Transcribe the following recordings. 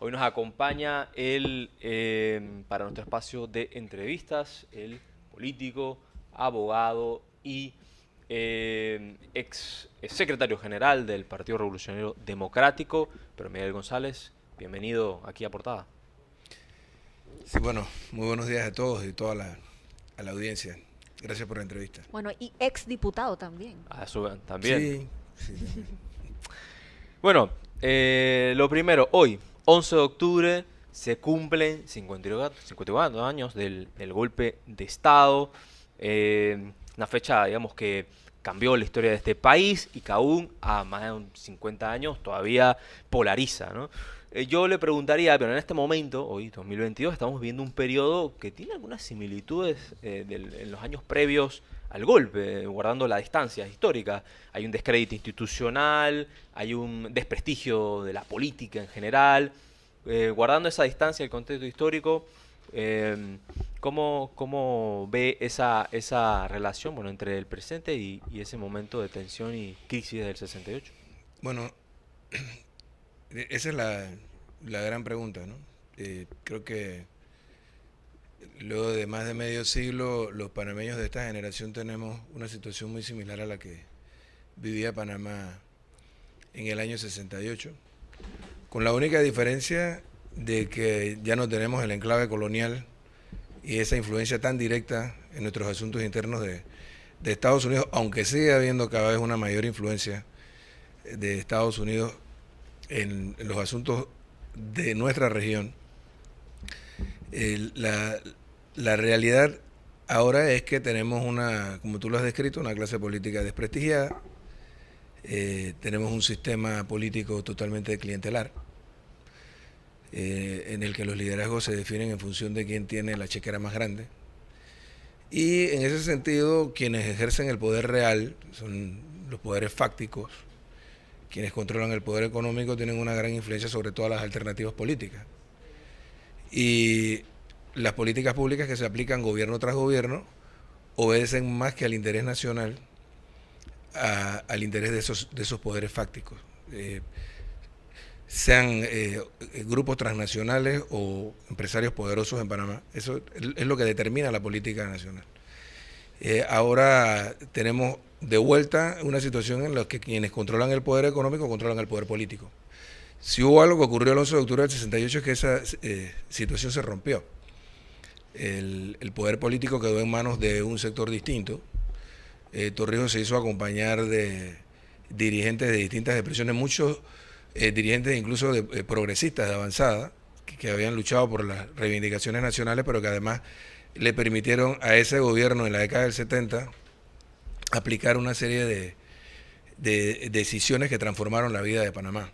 Hoy nos acompaña para nuestro espacio de entrevistas, el político, abogado y ex secretario general del Partido Revolucionario Democrático, pero Miguel González. Bienvenido aquí a Portada. Sí, bueno, muy buenos días a todos y a la audiencia. Gracias por la entrevista. Bueno, y ex diputado también. También. Sí, sí, también. Bueno, lo primero, hoy, 11 de octubre, se cumplen 54 años del golpe de Estado. Una fecha, digamos, que cambió la historia de este país y que aún a más de 50 años todavía polariza, ¿no? Yo le preguntaría, pero en este momento, hoy 2022, estamos viviendo un periodo que tiene algunas similitudes en los años previos al golpe, guardando la distancia histórica. Hay un descrédito institucional, hay un desprestigio de la política en general. Guardando esa distancia, el contexto histórico, ¿cómo ve esa relación, bueno, entre el presente y ese momento de tensión y crisis del 68? Bueno, esa es la gran pregunta, ¿no? Creo que luego de más de medio siglo, los panameños de esta generación tenemos una situación muy similar a la que vivía Panamá en el año 68, con la única diferencia de que ya no tenemos el enclave colonial y esa influencia tan directa en nuestros asuntos internos de Estados Unidos, aunque sigue habiendo cada vez una mayor influencia de Estados Unidos en los asuntos de nuestra región. La, la realidad ahora es que tenemos una, como tú lo has descrito, una clase política desprestigiada, tenemos un sistema político totalmente clientelar, en el que los liderazgos se definen en función de quién tiene la chequera más grande. Y en ese sentido, quienes ejercen el poder real son los poderes fácticos, quienes controlan el poder económico tienen una gran influencia sobre todas las alternativas políticas. Y las políticas públicas que se aplican gobierno tras gobierno obedecen más que al interés nacional, al interés de esos poderes fácticos. Sean grupos transnacionales o empresarios poderosos en Panamá. Eso es lo que determina la política nacional. Ahora tenemos de vuelta una situación en la que quienes controlan el poder económico controlan el poder político. Si hubo algo que ocurrió el 11 de octubre del 68 es que esa situación se rompió. El poder político quedó en manos de un sector distinto. Torrijos se hizo acompañar de dirigentes de distintas expresiones, muchos dirigentes incluso progresistas de avanzada, que habían luchado por las reivindicaciones nacionales, pero que además le permitieron a ese gobierno en la década del 70 aplicar una serie de decisiones que transformaron la vida de Panamá.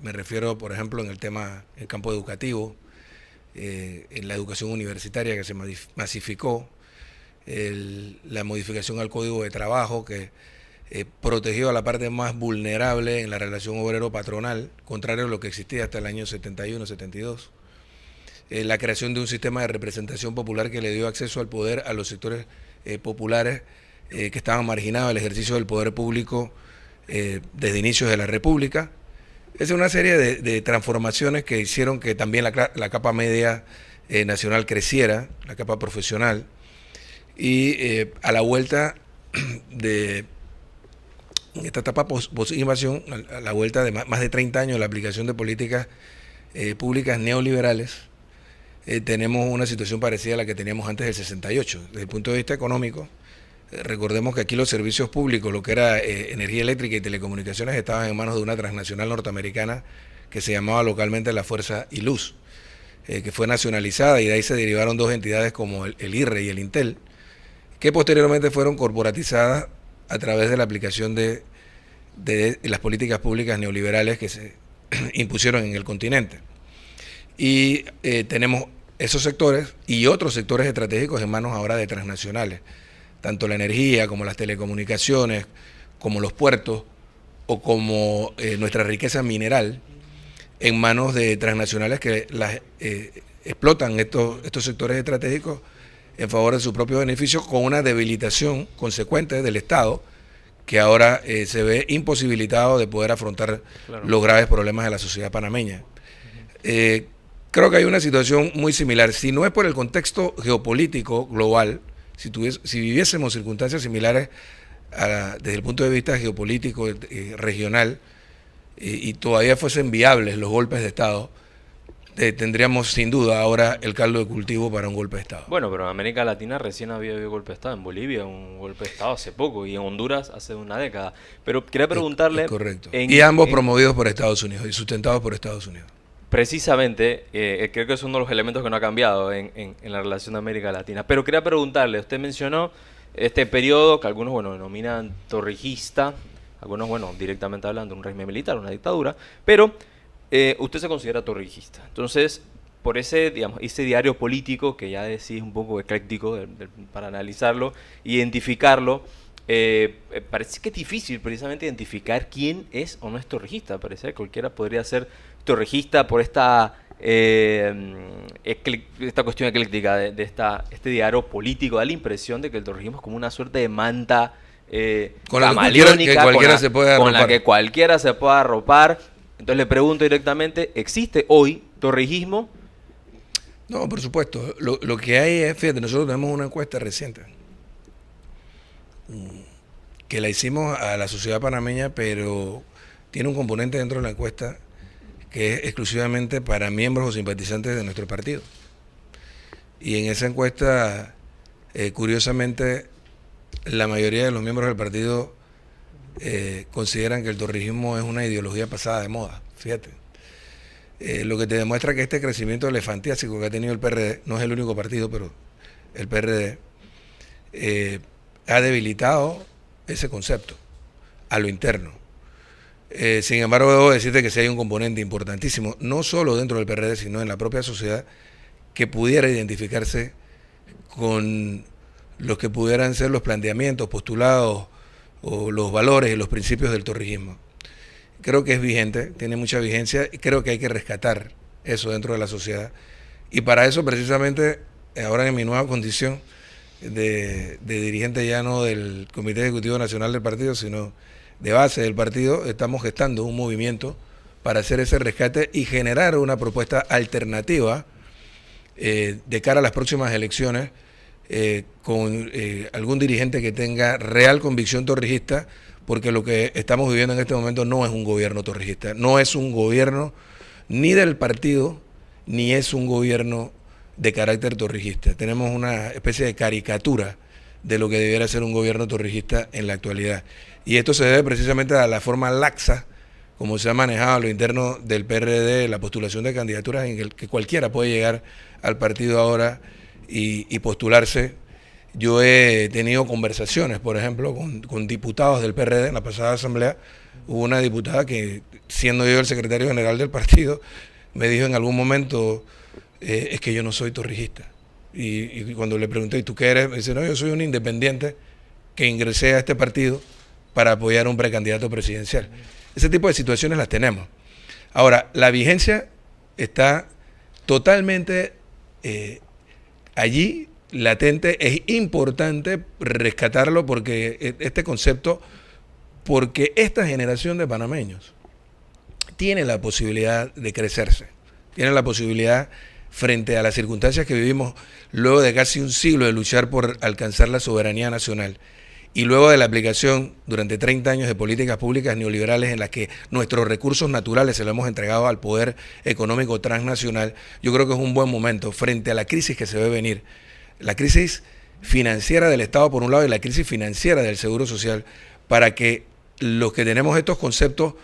Me refiero, por ejemplo, en el campo educativo, en la educación universitaria que se masificó, la modificación al Código de Trabajo que protegió a la parte más vulnerable en la relación obrero-patronal, contrario a lo que existía hasta el año 71-72. La creación de un sistema de representación popular que le dio acceso al poder a los sectores populares que estaban marginados del ejercicio del poder público desde inicios de la República. Es una serie de transformaciones que hicieron que también la capa media nacional creciera, la capa profesional, y a la vuelta de esta etapa post-invasión, a la vuelta de más de 30 años de la aplicación de políticas públicas neoliberales, tenemos una situación parecida a la que teníamos antes del 68. Desde el punto de vista económico, recordemos que aquí los servicios públicos, lo que era energía eléctrica y telecomunicaciones, estaban en manos de una transnacional norteamericana que se llamaba localmente la Fuerza y Luz, que fue nacionalizada, y de ahí se derivaron dos entidades como el IRRE y el Intel, que posteriormente fueron corporatizadas a través de la aplicación de las políticas públicas neoliberales que se impusieron en el continente. Y tenemos esos sectores y otros sectores estratégicos en manos ahora de transnacionales, tanto la energía como las telecomunicaciones, como los puertos o como nuestra riqueza mineral, en manos de transnacionales que explotan estos sectores estratégicos en favor de su propio beneficio, con una debilitación consecuente del Estado, que ahora se ve imposibilitado de poder afrontar Claro. los graves problemas de la sociedad panameña. Creo que hay una situación muy similar. Si no es por el contexto geopolítico global, si viviésemos circunstancias similares desde el punto de vista geopolítico regional y todavía fuesen viables los golpes de Estado, tendríamos sin duda ahora el caldo de cultivo para un golpe de Estado. Bueno, pero en América Latina recién había habido golpe de Estado. En Bolivia un golpe de Estado hace poco y en Honduras hace una década. Pero quería preguntarle... Es correcto. Y ambos promovidos por Estados Unidos y sustentados por Estados Unidos. Precisamente, creo que es uno de los elementos que no ha cambiado en la relación de América Latina. Pero quería preguntarle, usted mencionó este periodo que algunos, bueno, denominan torrijista, algunos, bueno, directamente hablando de un régimen militar, una dictadura, pero usted se considera torrijista. Entonces, por ese, digamos, ese diario político, que ya decís un poco ecléctico para analizarlo, identificarlo, parece que es difícil precisamente identificar quién es o no es torrijista. Parece que cualquiera podría ser torrijista por esta cuestión ecléctica de este diario político. Da la impresión de que el torrijismo es como una suerte de manta camaleónica con la que cualquiera se pueda arropar. Entonces le pregunto directamente, ¿existe hoy torrijismo? No, por supuesto. Lo que hay es, fíjate, nosotros tenemos una encuesta reciente que la hicimos a la sociedad panameña, pero tiene un componente dentro de la encuesta que es exclusivamente para miembros o simpatizantes de nuestro partido. Y en esa encuesta, curiosamente, la mayoría de los miembros del partido consideran que el torrijismo es una ideología pasada de moda, fíjate. Lo que te demuestra que este crecimiento elefantiásico que ha tenido el PRD, no es el único partido, pero el PRD, ha debilitado ese concepto a lo interno. Sin embargo, debo decirte que sí hay un componente importantísimo, no solo dentro del PRD, sino en la propia sociedad, que pudiera identificarse con los que pudieran ser los planteamientos, postulados o los valores y los principios del torrijismo. Creo que es vigente, tiene mucha vigencia y creo que hay que rescatar eso dentro de la sociedad. Y para eso precisamente, ahora en mi nueva condición de dirigente ya no del Comité Ejecutivo Nacional del partido, sino de base del partido, estamos gestando un movimiento para hacer ese rescate y generar una propuesta alternativa de cara a las próximas elecciones con algún dirigente que tenga real convicción torrijista, porque lo que estamos viviendo en este momento no es un gobierno torrijista, no es un gobierno ni del partido, ni es un gobierno de carácter torrijista. Tenemos una especie de caricatura de lo que debiera ser un gobierno torrijista en la actualidad. Y esto se debe precisamente a la forma laxa como se ha manejado a lo interno del PRD, la postulación de candidaturas en el que cualquiera puede llegar al partido ahora y postularse. Yo he tenido conversaciones, por ejemplo, con diputados del PRD en la pasada asamblea. Hubo una diputada que, siendo yo el secretario general del partido, me dijo en algún momento, es que yo no soy torrijista. Y cuando le pregunté, ¿y tú qué eres? Me dice, no, yo soy un independiente que ingresé a este partido para apoyar a un precandidato presidencial. Ese tipo de situaciones las tenemos. Ahora, la vigencia está totalmente allí, latente. Es importante rescatarlo porque este concepto, porque esta generación de panameños tiene la posibilidad de crecerse, tiene la posibilidad frente a las circunstancias que vivimos luego de casi un siglo de luchar por alcanzar la soberanía nacional y luego de la aplicación durante 30 años de políticas públicas neoliberales en las que nuestros recursos naturales se los hemos entregado al poder económico transnacional. Yo creo que es un buen momento frente a la crisis que se ve venir, la crisis financiera del Estado por un lado y la crisis financiera del Seguro Social, para que los que tenemos estos conceptos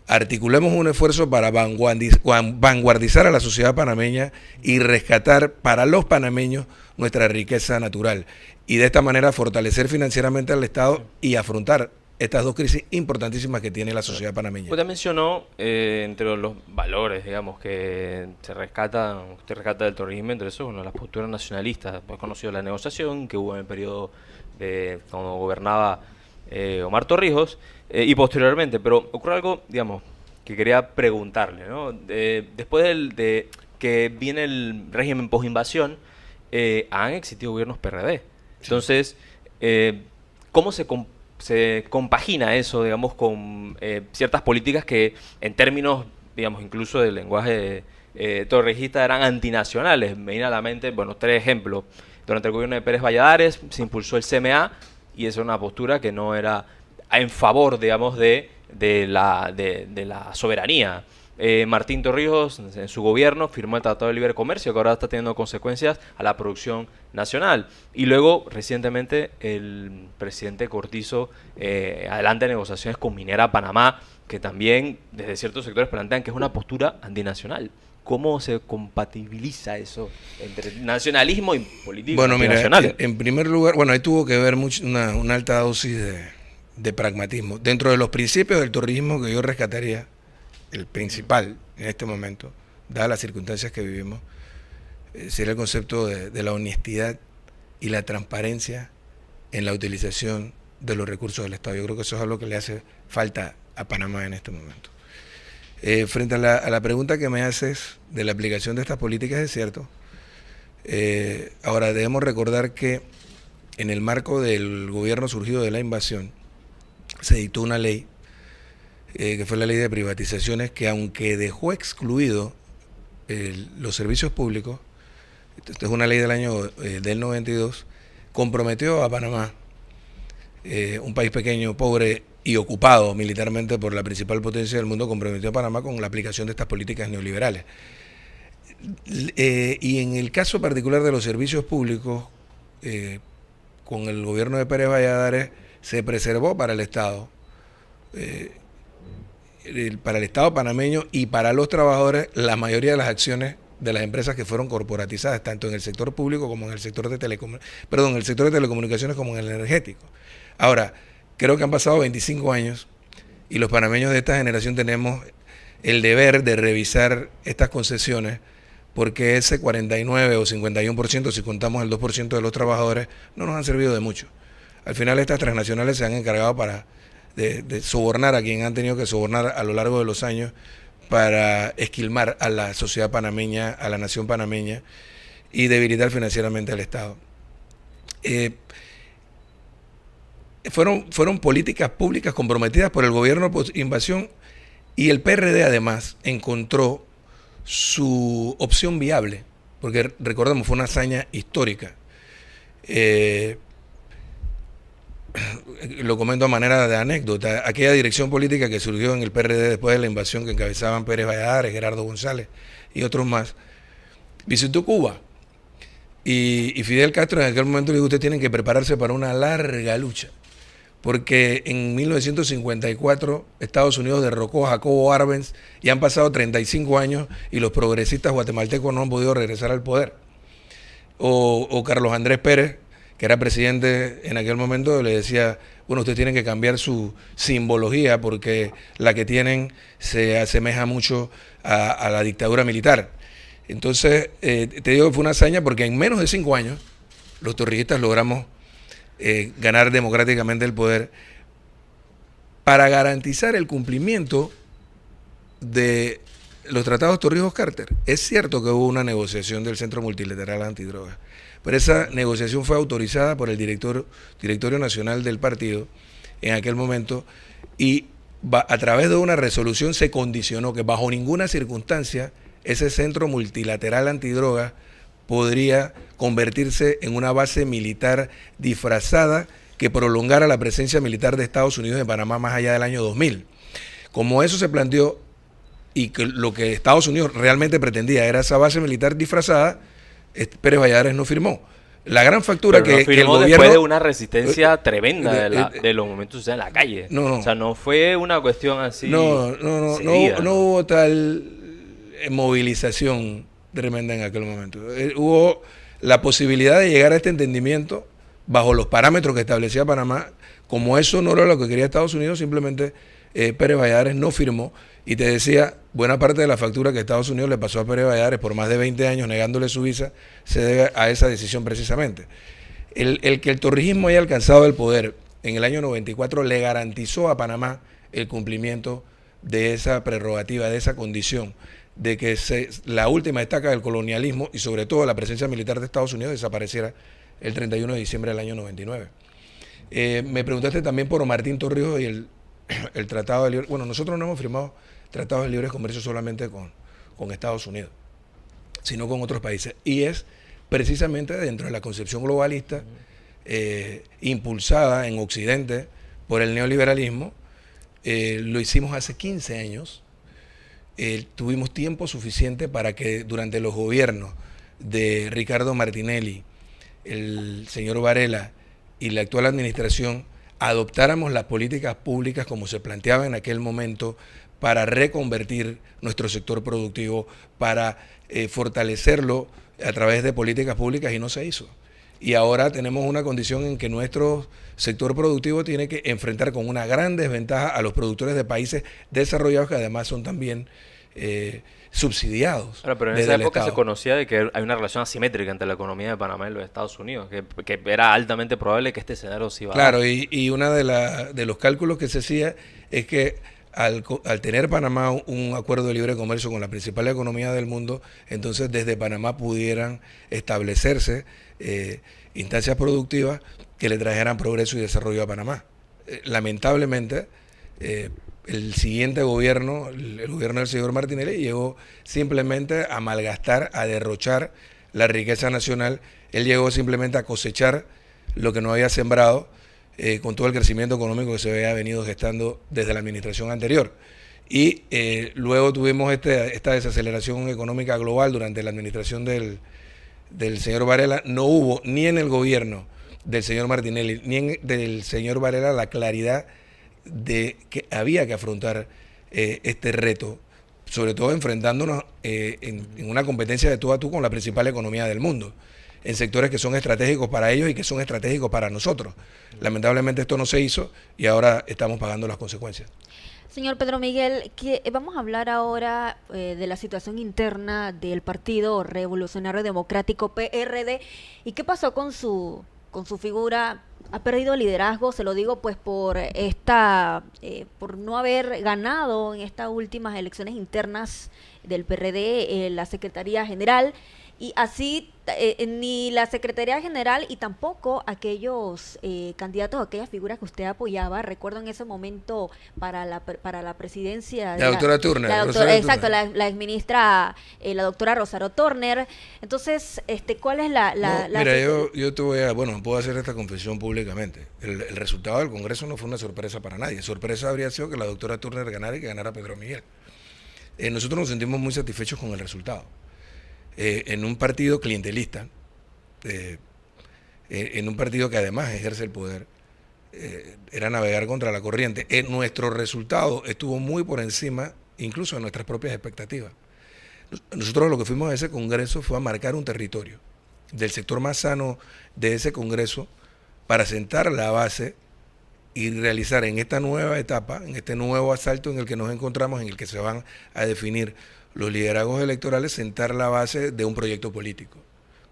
articulemos un esfuerzo para vanguardizar a la sociedad panameña y rescatar para los panameños nuestra riqueza natural y de esta manera fortalecer financieramente al Estado y afrontar estas dos crisis importantísimas que tiene la sociedad panameña. Usted mencionó entre los valores, digamos, que usted rescata del torrijismo, entre eso, bueno, las posturas nacionalistas. Pues conocido la negociación que hubo en el periodo de cuando gobernaba Omar Torrijos y posteriormente, pero ocurre algo, digamos, que quería preguntarle, ¿no? Después de que viene el régimen posinvasión, han existido gobiernos PRD. Entonces, ¿cómo se compagina eso, digamos, con ciertas políticas que en términos, digamos, incluso del lenguaje torrijistas eran antinacionales. Me viene a la mente, bueno, 3 ejemplos. Durante el gobierno de Pérez Valladares se impulsó el CMA y esa es una postura que no era en favor, digamos, de la soberanía. Martín Torrijos, en su gobierno, firmó el Tratado de Libre Comercio, que ahora está teniendo consecuencias a la producción nacional. Y luego, recientemente, el presidente Cortizo adelanta negociaciones con Minera Panamá, que también, desde ciertos sectores, plantean que es una postura antinacional. ¿Cómo se compatibiliza eso entre nacionalismo y política Bueno, mira, internacional? en primer lugar, bueno, ahí tuvo que ver una alta dosis de pragmatismo. Dentro de los principios del torrijismo que yo rescataría, el principal en este momento, dadas las circunstancias que vivimos, sería el concepto de la honestidad y la transparencia en la utilización de los recursos del Estado. Yo creo que eso es algo que le hace falta a Panamá en este momento. Frente a la pregunta que me haces de la aplicación de estas políticas, es cierto. Ahora, debemos recordar que en el marco del gobierno surgido de la invasión, se dictó una ley, que fue la ley de privatizaciones, que aunque dejó excluido los servicios públicos, esta es una ley del año del 92, comprometió a Panamá, un país pequeño, pobre y ocupado militarmente por la principal potencia del mundo, comprometió a Panamá con la aplicación de estas políticas neoliberales. Y en el caso particular de los servicios públicos, con el gobierno de Pérez Valladares se preservó para el Estado, panameño y para los trabajadores, la mayoría de las acciones de las empresas que fueron corporatizadas, tanto en el sector público como en el sector de telecomunicaciones como en el energético. Ahora, creo que han pasado 25 años y los panameños de esta generación tenemos el deber de revisar estas concesiones, porque ese 49 o 51%, si contamos el 2% de los trabajadores, no nos han servido de mucho. Al final estas transnacionales se han encargado de sobornar a quien han tenido que sobornar a lo largo de los años para esquilmar a la sociedad panameña, a la nación panameña y debilitar financieramente al Estado. Fueron políticas públicas comprometidas por el gobierno post-invasión y el PRD además encontró su opción viable, porque recordemos, fue una hazaña histórica. Lo comento a manera de anécdota, aquella dirección política que surgió en el PRD después de la invasión que encabezaban Pérez Valladares, Gerardo González y otros más, visitó Cuba y Fidel Castro en aquel momento le dijo: ustedes tienen que prepararse para una larga lucha, porque en 1954 Estados Unidos derrocó a Jacobo Arbenz y han pasado 35 años y los progresistas guatemaltecos no han podido regresar al poder. O Carlos Andrés Pérez, que era presidente en aquel momento, le decía: bueno, ustedes tienen que cambiar su simbología porque la que tienen se asemeja mucho a la dictadura militar. Entonces, te digo que fue una hazaña porque en menos de 5 años los torrijistas logramos ganar democráticamente el poder para garantizar el cumplimiento de los tratados Torrijos-Carter. Es cierto que hubo una negociación del Centro Multilateral Antidrogas, pero esa negociación fue autorizada por el Directorio Nacional del partido en aquel momento y a través de una resolución se condicionó que bajo ninguna circunstancia ese Centro Multilateral Antidrogas podría convertirse en una base militar disfrazada que prolongara la presencia militar de Estados Unidos en Panamá más allá del año 2000. Como eso se planteó y que lo que Estados Unidos realmente pretendía era esa base militar disfrazada, Pérez Valladares no firmó. La gran factura pero que el gobierno... después de una resistencia tremenda de los momentos en la calle. No. O sea, no fue una cuestión así. No hubo tal movilización tremenda en aquel momento. Hubo la posibilidad de llegar a este entendimiento bajo los parámetros que establecía Panamá. Como eso no era lo que quería Estados Unidos, simplemente Pérez Valladares no firmó. Y te decía, buena parte de la factura que Estados Unidos le pasó a Pérez Valladares por más de 20 años negándole su visa se debe a esa decisión precisamente. El que el torrijismo haya alcanzado el poder en el año 94 le garantizó a Panamá el cumplimiento de esa prerrogativa, de esa condición, de que la última estaca del colonialismo y sobre todo la presencia militar de Estados Unidos desapareciera el 31 de diciembre del año 99. Me preguntaste también por Martín Torrijos y el Tratado de Libre... Bueno, nosotros no hemos firmado tratados de libre comercio solamente con Estados Unidos. sino con otros países. Y es precisamente dentro de la concepción globalista impulsada en Occidente por el neoliberalismo. Lo hicimos hace 15 años. Tuvimos tiempo suficiente para que durante los gobiernos de Ricardo Martinelli, el señor Varela y la actual administración adoptáramos las políticas públicas como se planteaba en aquel momento para reconvertir nuestro sector productivo, para fortalecerlo a través de políticas públicas, y no se hizo. Y ahora tenemos una condición en que nuestro sector productivo tiene que enfrentar con una gran desventaja a los productores de países desarrollados, que además son también subsidiados. Pero en desde esa el época Estado. se conocía de que hay una relación asimétrica entre la economía de Panamá y los Estados Unidos, que era altamente probable que este escenario se iba a dar. Claro, y una de los cálculos que se hacía es que al tener Panamá un acuerdo de libre comercio con la principal economía del mundo, entonces desde Panamá pudieran establecerse instancias productivas que le trajeran progreso y desarrollo a Panamá. Lamentablemente, el siguiente gobierno, el gobierno del señor Martinelli, llegó simplemente a malgastar, a derrochar la riqueza nacional. Él llegó simplemente a cosechar lo que no había sembrado, con todo el crecimiento económico que se había venido gestando desde la administración anterior. Y luego tuvimos esta desaceleración económica global durante la administración del señor Varela. No hubo ni en el gobierno del señor Martinelli ni en del señor Varela la claridad de que había que afrontar este reto, sobre todo enfrentándonos en una competencia de tú a tú con la principal economía del mundo, en sectores que son estratégicos para ellos y que son estratégicos para nosotros. Lamentablemente esto no se hizo y ahora estamos pagando las consecuencias. Señor Pedro Miguel, vamos a hablar ahora de la situación interna del Partido Revolucionario Democrático, PRD, y qué pasó con su figura. Ha perdido liderazgo, se lo digo pues por no haber ganado en estas últimas elecciones internas del PRD la Secretaría General, y así ni la Secretaría General y tampoco aquellos candidatos, aquellas figuras que usted apoyaba. Recuerdo en ese momento para la presidencia La doctora Turner. Exacto, la exministra, la doctora Rosario Turner. Entonces, ¿cuál es mira, yo te voy a, puedo hacer esta confesión públicamente. El resultado del Congreso no fue una sorpresa para nadie. Sorpresa habría sido que la doctora Turner ganara y que ganara Pedro Miguel. Nosotros nos sentimos muy satisfechos con el resultado. En un partido clientelista, en un partido que además ejerce el poder, era navegar contra la corriente. Nuestro resultado estuvo muy por encima incluso de nuestras propias expectativas. Nosotros lo que fuimos a ese Congreso fue a marcar un territorio del sector más sano de ese Congreso para sentar la base y realizar en esta nueva etapa, en este nuevo asalto en el que nos encontramos, en el que se van a definir los liderazgos electorales, sentar la base de un proyecto político.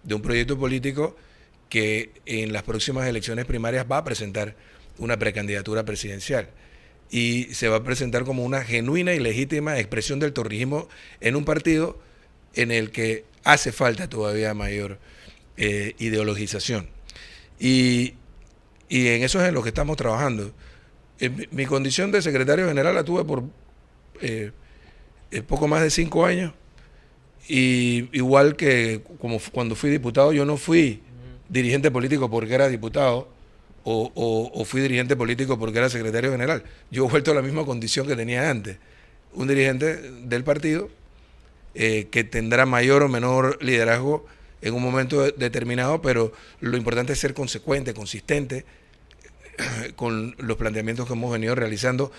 De un proyecto político que en las próximas elecciones primarias va a presentar una precandidatura presidencial. Y se va a presentar como una genuina y legítima expresión del torrijismo en un partido en el que hace falta todavía mayor ideologización. Y en eso es en lo que estamos trabajando. Mi condición de secretario general la tuve por poco más de 5 años, y igual que como cuando fui diputado, yo no fui dirigente político porque era diputado o fui dirigente político porque era secretario general. Yo he vuelto a la misma condición que tenía antes, un dirigente del partido que tendrá mayor o menor liderazgo en un momento determinado, pero lo importante es ser consecuente, consistente con los planteamientos que hemos venido realizando,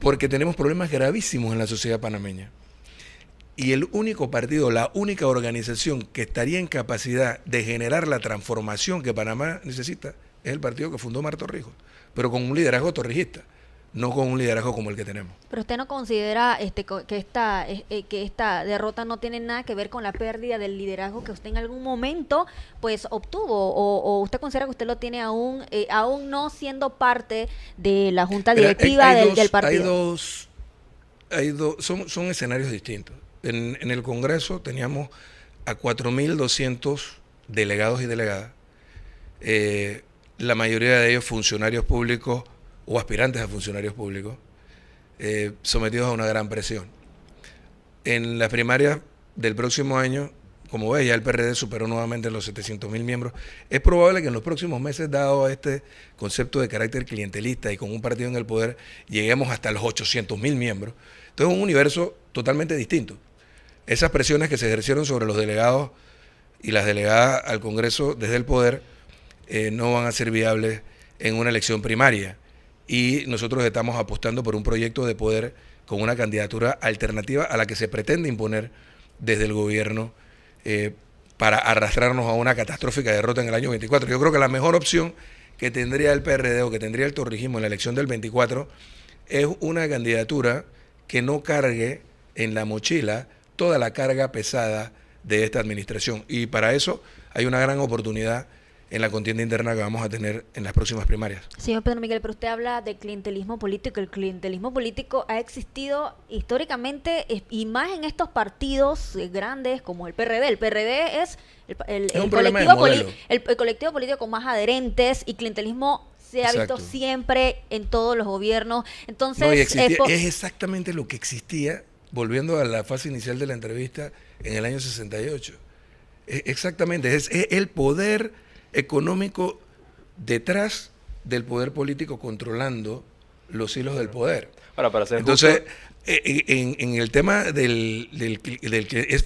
porque tenemos problemas gravísimos en la sociedad panameña. Y el único partido, la única organización que estaría en capacidad de generar la transformación que Panamá necesita es el partido que fundó Mar Torrijos, pero con un liderazgo torrijista, no con un liderazgo como el que tenemos. Pero usted no considera que esta derrota no tiene nada que ver con la pérdida del liderazgo que usted en algún momento pues obtuvo, o usted considera que usted lo tiene aún no siendo parte de la junta directiva del partido. Son escenarios distintos. En el Congreso teníamos a 4.200 delegados y delegadas, la mayoría de ellos funcionarios públicos o aspirantes a funcionarios públicos, sometidos a una gran presión. En las primarias del próximo año, como ves, ya el PRD superó nuevamente los 700.000 miembros. Es probable que en los próximos meses, dado este concepto de carácter clientelista y con un partido en el poder, lleguemos hasta los 800.000 miembros. Entonces es un universo totalmente distinto. Esas presiones que se ejercieron sobre los delegados y las delegadas al Congreso desde el poder no van a ser viables en una elección primaria. Y nosotros estamos apostando por un proyecto de poder con una candidatura alternativa a la que se pretende imponer desde el gobierno para arrastrarnos a una catastrófica derrota en el año 24. Yo creo que la mejor opción que tendría el PRD o que tendría el torrijismo en la elección del 24 es una candidatura que no cargue en la mochila toda la carga pesada de esta administración. Y para eso hay una gran oportunidad en la contienda interna que vamos a tener en las próximas primarias. Señor Pedro Miguel, pero usted habla de clientelismo político. El clientelismo político ha existido históricamente y más en estos partidos grandes como el PRD. El PRD es el colectivo político con más adherentes, y clientelismo se ha visto siempre en todos los gobiernos. Entonces, es exactamente lo que existía, volviendo a la fase inicial de la entrevista, en el año 68. Exactamente, es el poder económico detrás del poder político controlando los hilos del poder. Ahora, para ser entonces, en el tema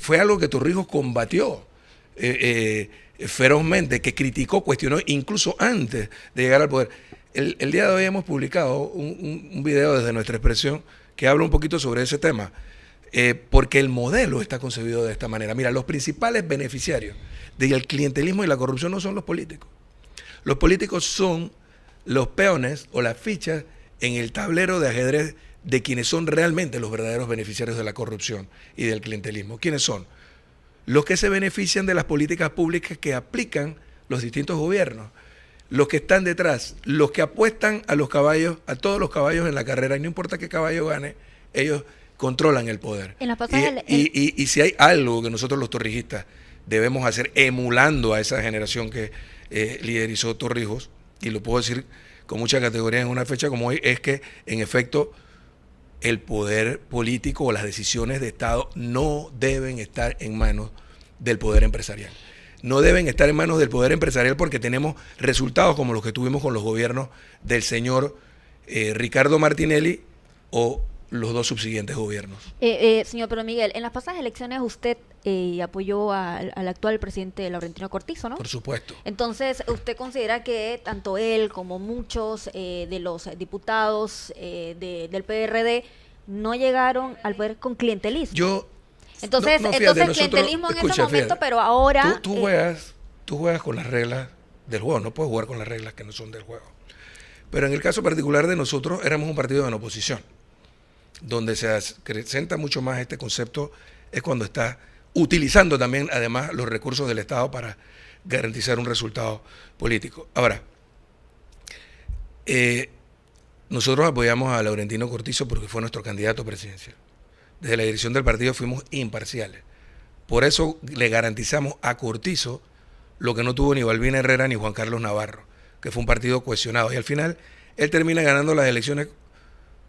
fue algo que Torrijos combatió ferozmente, que criticó, cuestionó, incluso antes de llegar al poder. El día de hoy hemos publicado un video desde nuestra expresión que habla un poquito sobre ese tema, porque el modelo está concebido de esta manera. Mira, los principales beneficiarios del clientelismo y la corrupción no son los políticos. Los políticos son los peones o las fichas en el tablero de ajedrez de quienes son realmente los verdaderos beneficiarios de la corrupción y del clientelismo. ¿Quiénes son? Los que se benefician de las políticas públicas que aplican los distintos gobiernos, los que están detrás, los que apuestan a los caballos, a todos los caballos en la carrera, y no importa qué caballo gane, ellos controlan el poder. Y si hay algo que nosotros los torrijistas debemos hacer, emulando a esa generación que liderizó Torrijos, y lo puedo decir con mucha categoría en una fecha como hoy, es que en efecto el poder político o las decisiones de Estado no deben estar en manos del poder empresarial. No deben estar en manos del poder empresarial, porque tenemos resultados como los que tuvimos con los gobiernos del señor Ricardo Martinelli o los dos subsiguientes gobiernos. Señor Pedro Miguel, en las pasadas elecciones usted apoyó al actual presidente Laurentino Cortizo, ¿no? Por supuesto. Entonces, ¿usted considera que tanto él como muchos de los diputados del PRD no llegaron al poder con clientelismo? Entonces, clientelismo en ese momento, pero ahora... Tú juegas con las reglas del juego, no puedes jugar con las reglas que no son del juego. Pero en el caso particular de nosotros, éramos un partido en oposición. Donde se presenta mucho más este concepto es cuando está utilizando también, además, los recursos del Estado para garantizar un resultado político. Ahora, nosotros apoyamos a Laurentino Cortizo porque fue nuestro candidato presidencial. Desde la dirección del partido fuimos imparciales. Por eso le garantizamos a Cortizo lo que no tuvo ni Balbina Herrera ni Juan Carlos Navarro, que fue un partido cohesionado. Y al final, él termina ganando las elecciones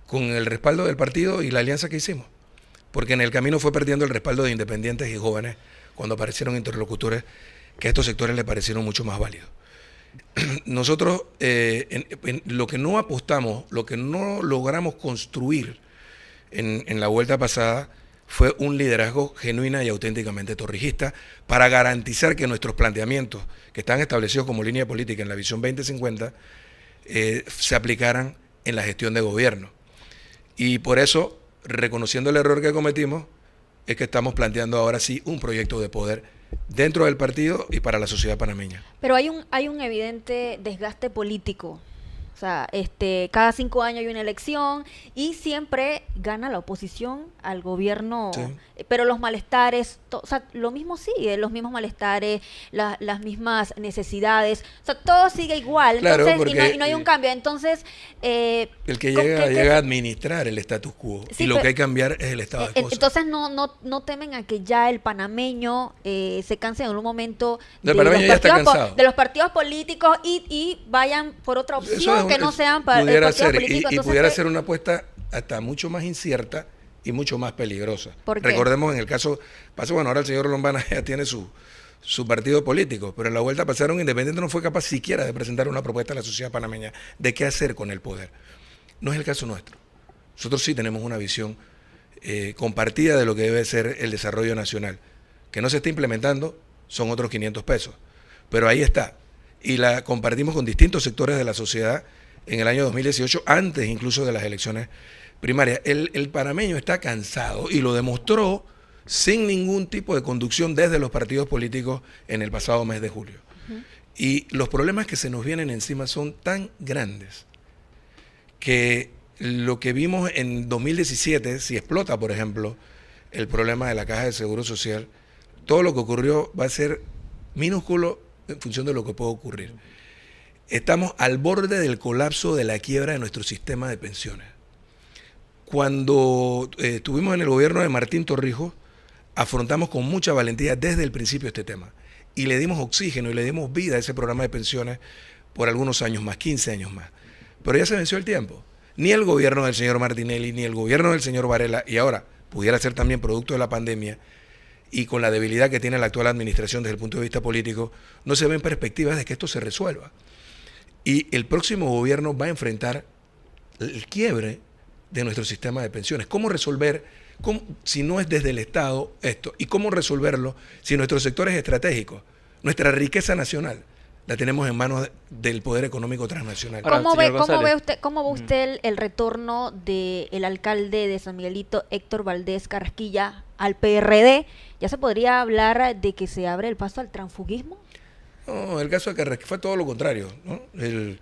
con el respaldo del partido y la alianza que hicimos, porque en el camino fue perdiendo el respaldo de independientes y jóvenes cuando aparecieron interlocutores que a estos sectores le parecieron mucho más válidos. Nosotros en lo que no apostamos, lo que no logramos construir en la vuelta pasada fue un liderazgo genuina y auténticamente torrijista para garantizar que nuestros planteamientos, que están establecidos como línea política en la Visión 2050, se aplicaran en la gestión de gobierno. Y por eso, reconociendo el error que cometimos, es que estamos planteando ahora sí un proyecto de poder dentro del partido y para la sociedad panameña. Pero hay un evidente desgaste político. O sea, cada 5 años hay una elección y siempre gana la oposición al gobierno, sí. Pero los malestares, o sea, lo mismo sigue, los mismos malestares, las mismas necesidades, o sea, todo sigue igual, claro, entonces, y no hay un cambio. Entonces, el que llega a administrar el status quo, sí, y lo que hay que cambiar es el estado de cosas. Entonces no temen a que ya el panameño se canse en un momento de los partidos políticos y vayan por otra opción que no sean pudiera ser, y pudiera ser una apuesta hasta mucho más incierta y mucho más peligrosa. ¿Por qué? Recordemos en el caso, bueno, ahora el señor Lombana ya tiene su partido político, pero en la vuelta pasaron, Independiente no fue capaz siquiera de presentar una propuesta a la sociedad panameña de qué hacer con el poder. No es el caso nuestro. Nosotros sí tenemos una visión compartida de lo que debe ser el desarrollo nacional. Que no se está implementando son otros 500 pesos, pero ahí está. Y la compartimos con distintos sectores de la sociedad en el año 2018, antes incluso de las elecciones primarias. El panameño está cansado y lo demostró sin ningún tipo de conducción desde los partidos políticos en el pasado mes de julio. Y los problemas que se nos vienen encima son tan grandes que lo que vimos en 2017, si explota, por ejemplo, el problema de la Caja de Seguro Social, todo lo que ocurrió va a ser minúsculo en función de lo que puede ocurrir. Estamos al borde del colapso de la quiebra de nuestro sistema de pensiones. Cuando estuvimos en el gobierno de Martín Torrijos, afrontamos con mucha valentía desde el principio este tema y le dimos oxígeno y le dimos vida a ese programa de pensiones por algunos años más, 15 años más. Pero ya se venció el tiempo. Ni el gobierno del señor Martinelli, ni el gobierno del señor Varela, y ahora pudiera ser también producto de la pandemia, y con la debilidad que tiene la actual administración desde el punto de vista político, no se ven perspectivas de que esto se resuelva. Y el próximo gobierno va a enfrentar el quiebre de nuestro sistema de pensiones. ¿Cómo resolver, si no es desde el Estado esto? ¿Y cómo resolverlo si nuestros sectores estratégicos, nuestra riqueza nacional, la tenemos en manos del poder económico transnacional? ¿Cómo ve usted el retorno del alcalde de San Miguelito, Héctor Valdés Carrasquilla, al PRD? ¿Ya se podría hablar de que se abre el paso al transfugismo? No, el caso de Carrasquilla fue todo lo contrario, ¿no? El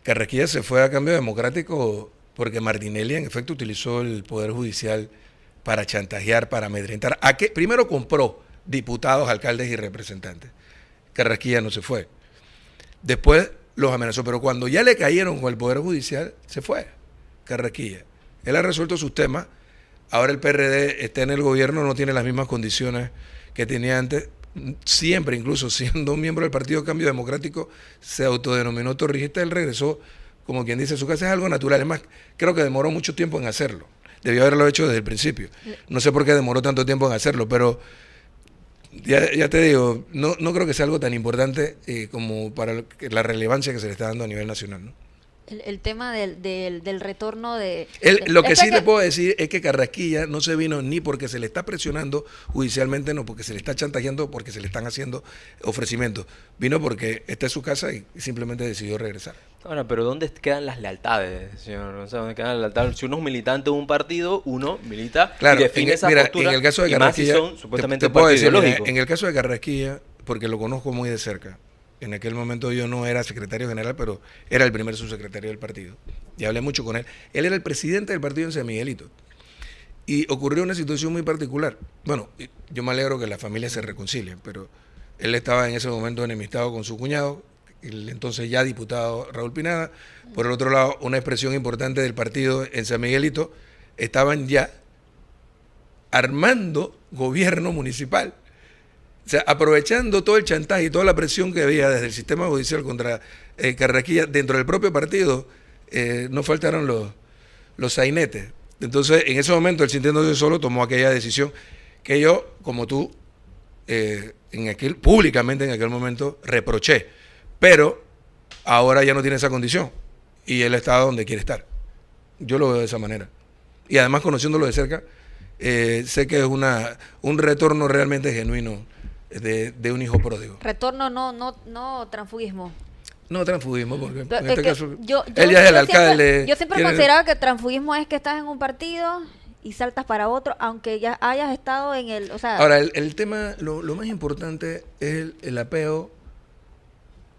Carrasquilla se fue a Cambio Democrático porque Martinelli en efecto utilizó el Poder Judicial para chantajear, para amedrentar. Primero compró diputados, alcaldes y representantes. Carrasquilla no se fue. Después los amenazó, pero cuando ya le cayeron con el Poder Judicial, se fue Carrasquilla. Él ha resuelto sus temas. Ahora el PRD está en el gobierno, no tiene las mismas condiciones que tenía antes. Siempre, incluso siendo un miembro del Partido Cambio Democrático, se autodenominó torrijista. Él regresó, como quien dice, a su casa. Es algo natural. Es más, creo que demoró mucho tiempo en hacerlo. Debió haberlo hecho desde el principio. No sé por qué demoró tanto tiempo en hacerlo, pero ya te digo, no creo que sea algo tan importante como para la relevancia que se le está dando a nivel nacional, ¿no? El tema del retorno de... Lo que sí te puedo decir es que Carrasquilla no se vino ni porque se le está presionando judicialmente, no porque se le está chantajeando, porque se le están haciendo ofrecimientos. Vino porque está en su casa y simplemente decidió regresar. Ahora, pero ¿dónde quedan las lealtades, señor? O sea, ¿dónde quedan las lealtades? Si uno es militante de un partido, uno milita y define esa postura. En el caso de Carrasquilla, y más si son supuestamente te puedo decir, ideológico. En el caso de Carrasquilla, porque lo conozco muy de cerca, en aquel momento yo no era secretario general, pero era el primer subsecretario del partido. Y hablé mucho con él. Él era el presidente del partido en San Miguelito. Y ocurrió una situación muy particular. Bueno, yo me alegro que las familias se reconcilien, pero él estaba en ese momento enemistado con su cuñado, el entonces ya diputado Raúl Pinada. Por el otro lado, una expresión importante del partido en San Miguelito, estaban ya armando gobierno municipal. O sea, aprovechando todo el chantaje y toda la presión que había desde el sistema judicial contra Carrasquilla dentro del propio partido, no faltaron los sainetes. Entonces, en ese momento, él sintiéndose solo, tomó aquella decisión que yo, como tú, públicamente en aquel momento reproché. Pero ahora ya no tiene esa condición y él está donde quiere estar. Yo lo veo de esa manera. Y además, conociéndolo de cerca, sé que es un retorno realmente genuino de un hijo pródigo. Retorno, no transfugismo. No transfugismo, porque en Es este que caso yo él ya es el alcalde. Yo siempre he considerado que transfugismo es que estás en un partido y saltas para otro, aunque ya hayas estado en el... O sea, ahora, el tema, lo más importante es el apego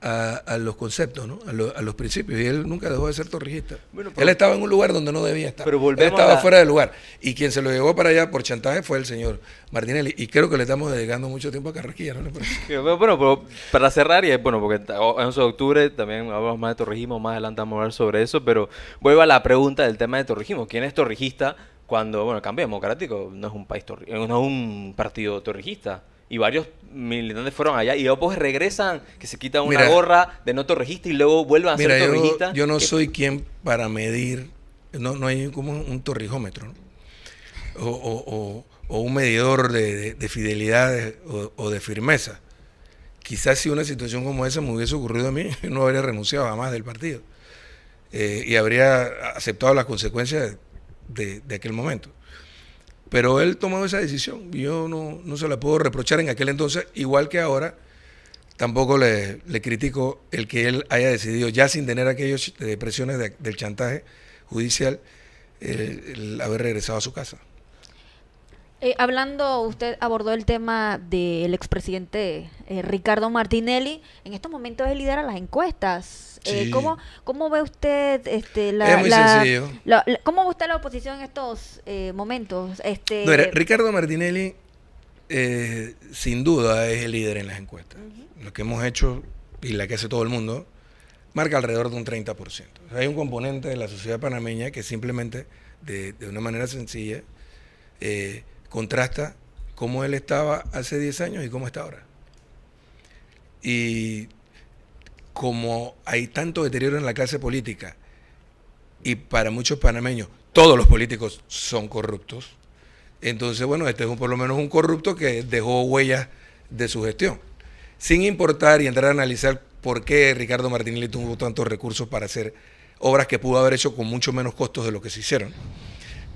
a los conceptos, ¿no? A los principios. Y él nunca dejó de ser torrijista. Bueno, él estaba en un lugar donde no debía estar. Pero él estaba fuera del lugar. Y quien se lo llevó para allá por chantaje fue el señor Martinelli. Y creo que le estamos dedicando mucho tiempo a Carrasquilla, ¿no le parece? Bueno, pero para cerrar, y bueno, porque el 11 de octubre también hablamos más de torrijismo, más adelante vamos a hablar sobre eso, pero vuelvo a la pregunta del tema de torrijismo. ¿Quién es torrijista cuando, bueno, el Cambio Democrático no es un país no es un partido torrijista? Y varios militantes fueron allá y después regresan, que se quitan una gorra de no torrijista y luego vuelven a ser torrijistas. Yo no soy quien para medir, no hay como un torrijómetro, ¿no? o un medidor de fidelidad o de firmeza. Quizás si una situación como esa me hubiese ocurrido a mí, no habría renunciado jamás del partido y habría aceptado las consecuencias de aquel momento. Pero él tomó esa decisión y yo no se la puedo reprochar en aquel entonces, igual que ahora. Tampoco le critico el que él haya decidido, ya sin tener aquellas presiones del chantaje judicial, el haber regresado a su casa. Hablando, usted abordó el tema del expresidente Ricardo Martinelli. En estos momentos él lidera las encuestas. Sí. ¿Cómo ve usted Es muy sencillo. cómo ve usted la oposición en estos momentos? No, Ricardo Martinelli, sin duda, es el líder en las encuestas. Lo que hemos hecho y la que hace todo el mundo marca alrededor de un 30%. O sea, hay un componente de la sociedad panameña que simplemente, de una manera sencilla, contrasta cómo él estaba hace 10 años y cómo está ahora. Y como hay tanto deterioro en la clase política y para muchos panameños todos los políticos son corruptos, entonces, bueno, este es por lo menos un corrupto que dejó huellas de su gestión. Sin importar y entrar a analizar por qué Ricardo Martinelli tuvo tantos recursos para hacer obras que pudo haber hecho con mucho menos costos de lo que se hicieron.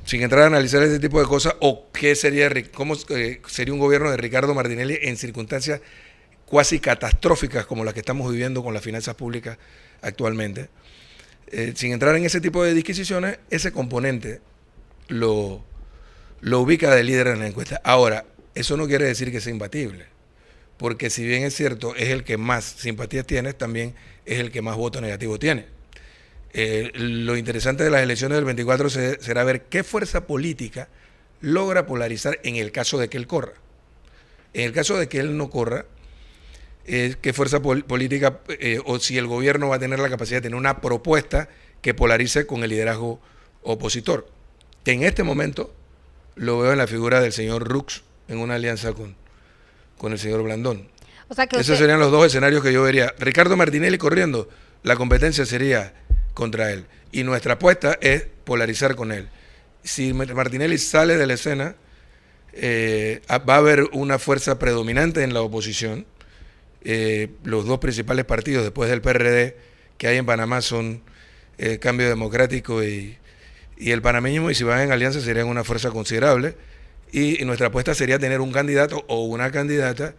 Sin entrar a analizar ese tipo de cosas, o cómo sería un gobierno de Ricardo Martinelli en circunstancias cuasi catastróficas como las que estamos viviendo con las finanzas públicas actualmente. Sin entrar en ese tipo de disquisiciones, ese componente lo ubica de líder en la encuesta. Ahora, eso no quiere decir que sea imbatible, porque si bien es cierto, es el que más simpatías tiene, también es el que más voto negativo tiene. Lo interesante de las elecciones del 24 será ver qué fuerza política logra polarizar en el caso de que él corra. En el caso de que él no corra, qué fuerza política o si el gobierno va a tener la capacidad de tener una propuesta que polarice con el liderazgo opositor. Que en este momento lo veo en la figura del señor Rux en una alianza con el señor Blandón. O sea que Esos serían los dos escenarios que yo vería. Ricardo Martinelli corriendo, la competencia sería contra él. Y nuestra apuesta es polarizar con él. Si Martinelli sale de la escena, va a haber una fuerza predominante en la oposición. Los dos principales partidos después del PRD que hay en Panamá son Cambio Democrático y el panameñismo, y si van en alianza serían una fuerza considerable. Y nuestra apuesta sería tener un candidato o una candidata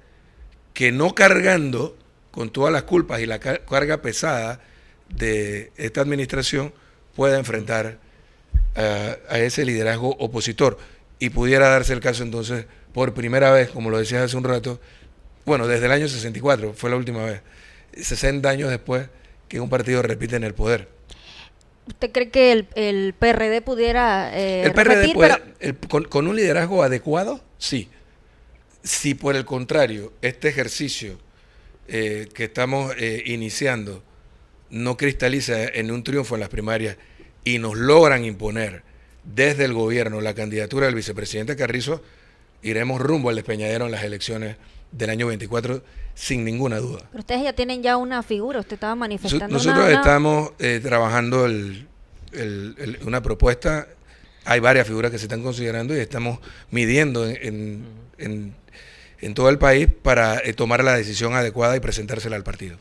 que, no cargando con todas las culpas y la carga pesada de esta administración, pueda enfrentar a ese liderazgo opositor. Y pudiera darse el caso entonces, por primera vez, como lo decías hace un rato, bueno, desde el año 64 fue la última vez, 60 años después, que un partido repite en el poder. ¿Usted cree que el PRD pudiera el PRD repetir, puede, con un liderazgo adecuado, sí. Si por el contrario, este ejercicio que estamos iniciando no cristaliza en un triunfo en las primarias y nos logran imponer desde el gobierno la candidatura del vicepresidente Carrizo, iremos rumbo al despeñadero en las elecciones del año 24 sin ninguna duda. Pero ustedes ya tienen ya una figura, usted estaba manifestando Nosotros estamos trabajando una propuesta, hay varias figuras que se están considerando y estamos midiendo en todo el país para tomar la decisión adecuada y presentársela al partido.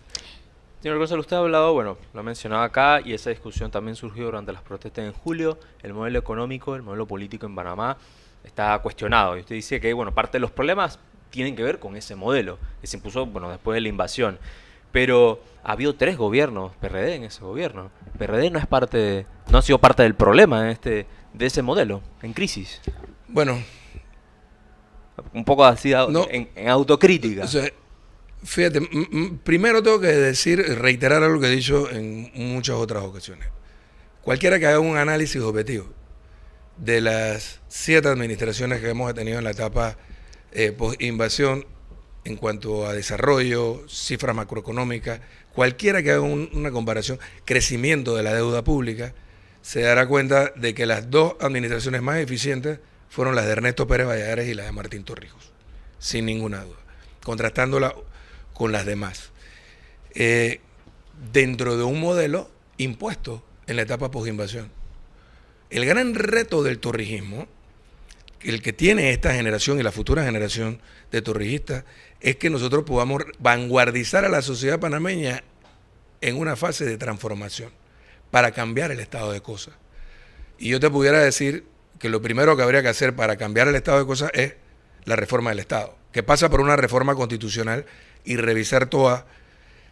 Señor Gonzalo, usted ha hablado, bueno, lo ha mencionado acá, y esa discusión también surgió durante las protestas en julio. El modelo económico, el modelo político en Panamá está cuestionado, y usted dice que, bueno, parte de los problemas tienen que ver con ese modelo que se impuso, bueno, después de la invasión. Pero ha habido 3 gobiernos PRD en ese gobierno. PRD no ha sido parte del problema de ese modelo en crisis. Bueno, un poco así en autocrítica. O sea, fíjate, primero tengo que reiterar algo que he dicho en muchas otras ocasiones. Cualquiera que haga un análisis objetivo de las 7 administraciones que hemos tenido en la etapa post-invasión, en cuanto a desarrollo, cifras macroeconómicas, cualquiera que haga una comparación, crecimiento de la deuda pública, se dará cuenta de que las 2 administraciones más eficientes fueron las de Ernesto Pérez Valladares y las de Martín Torrijos, sin ninguna duda, contrastándola con las demás. Dentro de un modelo impuesto en la etapa post-invasión. El gran reto del torrijismo el que tiene esta generación y la futura generación de torrijistas es que nosotros podamos vanguardizar a la sociedad panameña en una fase de transformación para cambiar el estado de cosas. Y yo te pudiera decir que lo primero que habría que hacer para cambiar el estado de cosas es la reforma del Estado, que pasa por una reforma constitucional y revisar toda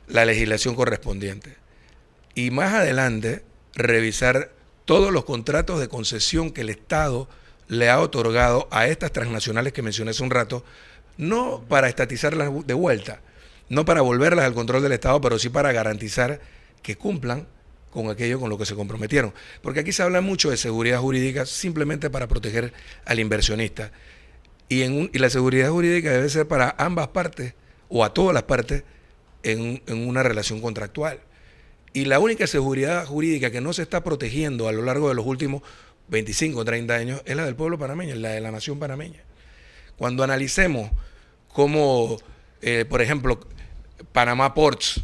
la legislación correspondiente. Y más adelante, revisar todos los contratos de concesión que el Estado le ha otorgado a estas transnacionales que mencioné hace un rato, no para estatizarlas de vuelta, no para volverlas al control del Estado, pero sí para garantizar que cumplan con aquello con lo que se comprometieron. Porque aquí se habla mucho de seguridad jurídica simplemente para proteger al inversionista. Y la seguridad jurídica debe ser para ambas partes, o a todas las partes, en una relación contractual. Y la única seguridad jurídica que no se está protegiendo a lo largo de los últimos 25 o 30 años es la del pueblo panameño, la de la nación panameña. Cuando analicemos cómo, por ejemplo, Panamá Ports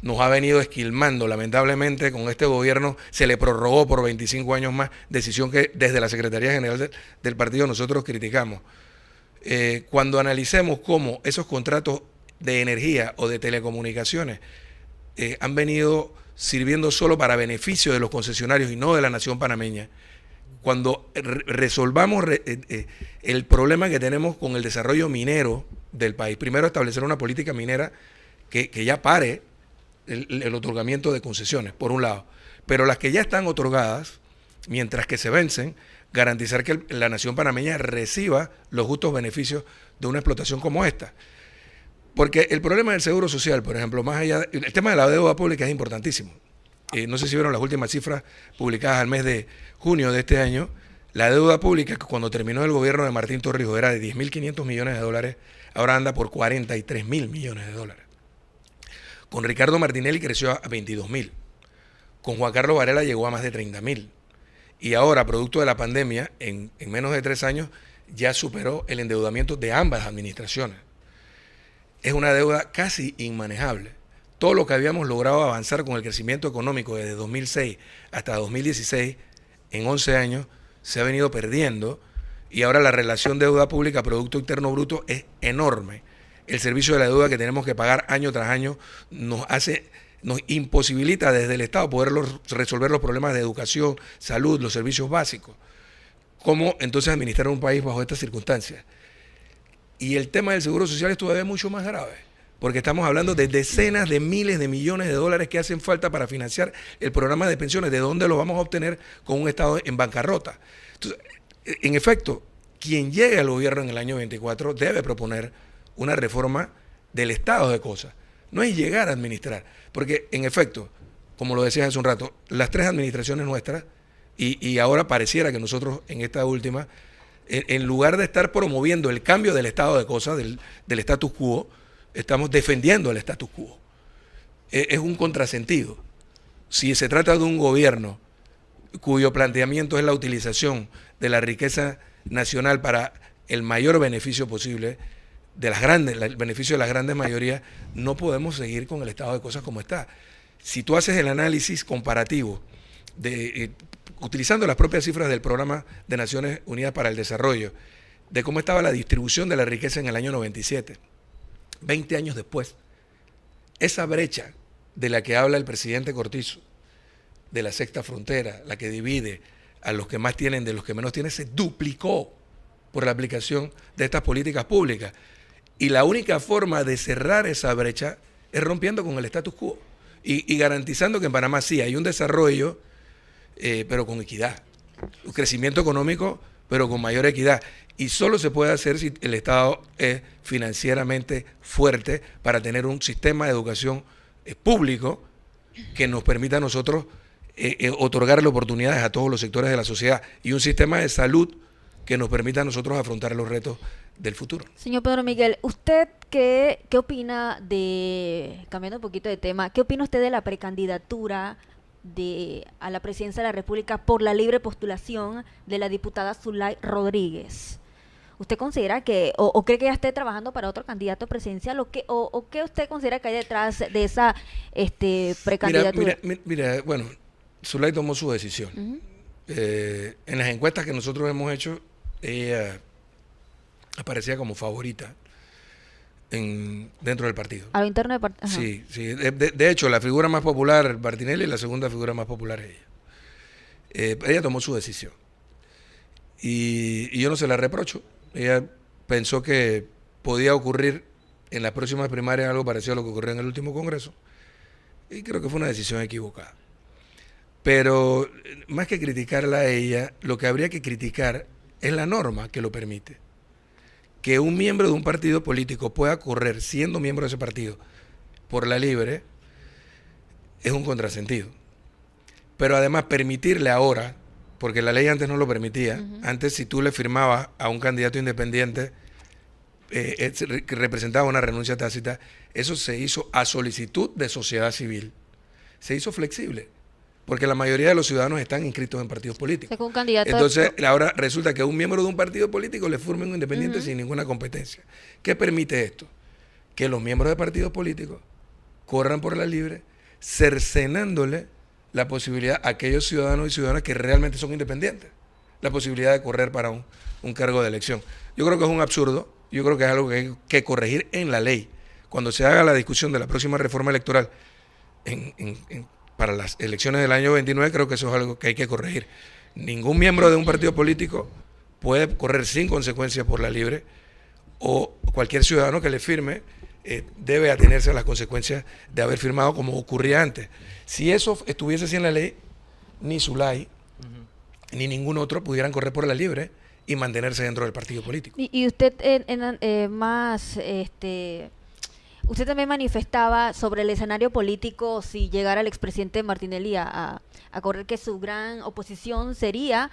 nos ha venido esquilmando, lamentablemente con este gobierno se le prorrogó por 25 años más, decisión que desde la Secretaría General del partido nosotros criticamos. Cuando analicemos cómo esos contratos de energía o de telecomunicaciones han venido sirviendo solo para beneficio de los concesionarios y no de la nación panameña, cuando resolvamos el problema que tenemos con el desarrollo minero del país, primero establecer una política minera que ya pare el otorgamiento de concesiones, por un lado, pero las que ya están otorgadas, mientras que se vencen, garantizar que la nación panameña reciba los justos beneficios de una explotación como esta. Porque el problema del seguro social, por ejemplo, más allá, el tema de la deuda pública es importantísimo. No sé si vieron las últimas cifras publicadas al mes de junio de este año. La deuda pública, que cuando terminó el gobierno de Martín Torrijos era de 10.500 millones de dólares, ahora anda por 43.000 millones de dólares. Con Ricardo Martinelli creció a 22.000. Con Juan Carlos Varela llegó a más de 30.000. Y ahora, producto de la pandemia, en menos de 3 años, ya superó el endeudamiento de ambas administraciones. Es una deuda casi inmanejable. Todo lo que habíamos logrado avanzar con el crecimiento económico desde 2006 hasta 2016, en 11 años, se ha venido perdiendo y ahora la relación deuda pública Producto Interno Bruto es enorme. El servicio de la deuda que tenemos que pagar año tras año nos imposibilita desde el Estado poder resolver los problemas de educación, salud, los servicios básicos. ¿Cómo entonces administrar un país bajo estas circunstancias? Y el tema del seguro social es todavía mucho más grave, porque estamos hablando de decenas de miles de millones de dólares que hacen falta para financiar el programa de pensiones. ¿De dónde lo vamos a obtener con un Estado en bancarrota? Entonces, en efecto, quien llegue al gobierno en el año 24 debe proponer una reforma del estado de cosas. No es llegar a administrar, porque en efecto, como lo decías hace un rato, las 3 administraciones nuestras, y ahora pareciera que nosotros en esta última, en lugar de estar promoviendo el cambio del estado de cosas, del status quo, estamos defendiendo el status quo. Es un contrasentido. Si se trata de un gobierno cuyo planteamiento es la utilización de la riqueza nacional para el mayor beneficio posible, el beneficio de las grandes mayorías, no podemos seguir con el estado de cosas como está. Si tú haces el análisis comparativo utilizando las propias cifras del Programa de Naciones Unidas para el Desarrollo, de cómo estaba la distribución de la riqueza en el año 97, 20 años después, esa brecha de la que habla el presidente Cortizo, de la sexta frontera, la que divide a los que más tienen de los que menos tienen, se duplicó por la aplicación de estas políticas públicas. Y la única forma de cerrar esa brecha es rompiendo con el status quo y garantizando que en Panamá sí hay un desarrollo, pero con equidad, un crecimiento económico, pero con mayor equidad. Y solo se puede hacer si el Estado es financieramente fuerte para tener un sistema de educación público que nos permita a nosotros otorgarle oportunidades a todos los sectores de la sociedad y un sistema de salud que nos permita a nosotros afrontar los retos del futuro. Señor Pedro Miguel, ¿usted qué opina cambiando un poquito de tema, qué opina usted de la precandidatura a la presidencia de la República por la libre postulación de la diputada Zulay Rodríguez? ¿Usted considera o cree que ya esté trabajando para otro candidato presidencial o qué usted considera que hay detrás de esa precandidatura? Mira, bueno, Zulay tomó su decisión. En las encuestas que nosotros hemos hecho, ella aparecía como favorita dentro del partido. A lo interno del partido. Sí, sí. De hecho, la figura más popular, Martinelli, y la segunda figura más popular, ella. Ella tomó su decisión. Y yo no se la reprocho. Ella pensó que podía ocurrir en las próximas primarias algo parecido a lo que ocurrió en el último Congreso. Y creo que fue una decisión equivocada. Pero más que criticarla a ella, lo que habría que criticar es la norma que lo permite. Que un miembro de un partido político pueda correr, siendo miembro de ese partido, por la libre, es un contrasentido. Pero además permitirle ahora, porque la ley antes no lo permitía, antes si tú le firmabas a un candidato independiente que representaba una renuncia tácita, eso se hizo a solicitud de sociedad civil. Se hizo flexible, porque la mayoría de los ciudadanos están inscritos en partidos políticos. Un candidato Entonces, ahora resulta que a un miembro de un partido político le firme un independiente sin ninguna competencia. ¿Qué permite esto? Que los miembros de partidos políticos corran por la libre, cercenándole la posibilidad a aquellos ciudadanos y ciudadanas que realmente son independientes, la posibilidad de correr para un cargo de elección. Yo creo que es un absurdo, yo creo que es algo que hay que corregir en la ley. Cuando se haga la discusión de la próxima reforma electoral para las elecciones del año 29, creo que eso es algo que hay que corregir. Ningún miembro de un partido político puede correr sin consecuencias por la libre, o cualquier ciudadano que le firme debe atenerse a las consecuencias de haber firmado como ocurría antes. Si eso estuviese así en la ley, ni Zulay ni ningún otro pudieran correr por la libre y mantenerse dentro del partido político. Y usted usted también manifestaba sobre el escenario político si llegara el expresidente Martinelli a correr, que su gran oposición sería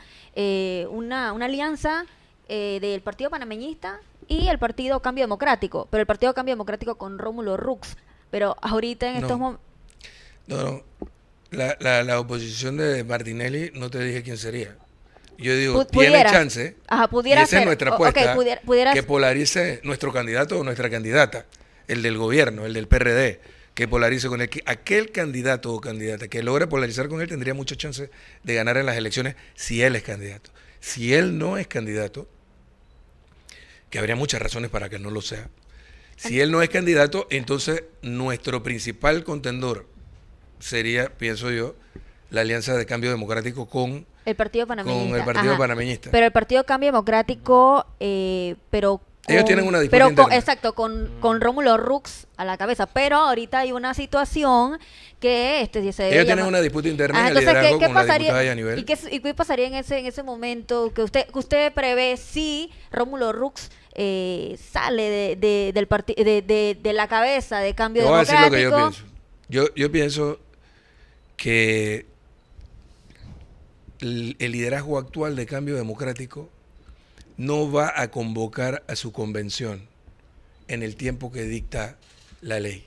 una alianza del Partido Panameñista y el Partido Cambio Democrático, pero el Partido Cambio Democrático con Rómulo Rux. Pero ahorita en estos momentos... No. La oposición de Martinelli, no te dije quién sería. Yo digo, tiene chance, pudiera y esa ser, es nuestra apuesta, pudiera que polarice nuestro candidato o nuestra candidata, el del gobierno, el del PRD, que polarice con él. Aquel candidato o candidata que logre polarizar con él tendría mucha chance de ganar en las elecciones si él es candidato. Si él no es candidato, que habría muchas razones para que no lo sea, si él no es candidato, entonces nuestro principal contendor sería, pienso yo, la Alianza de Cambio Democrático con el Partido Panameñista. Con el Partido Panameñista. Pero el Partido Cambio Democrático, ellos tienen una disputa interna. Exacto, con Rómulo Rux a la cabeza. Pero ahorita hay una situación que se debe ellos tienen una disputa interna en el liderazgo con la diputada Yanivel. ¿Y qué pasaría en ese momento que usted prevé si Rómulo Rux sale de la cabeza de Cambio Democrático? Voy a decir lo que yo pienso. Yo pienso que el liderazgo actual de Cambio Democrático no va a convocar a su convención en el tiempo que dicta la ley.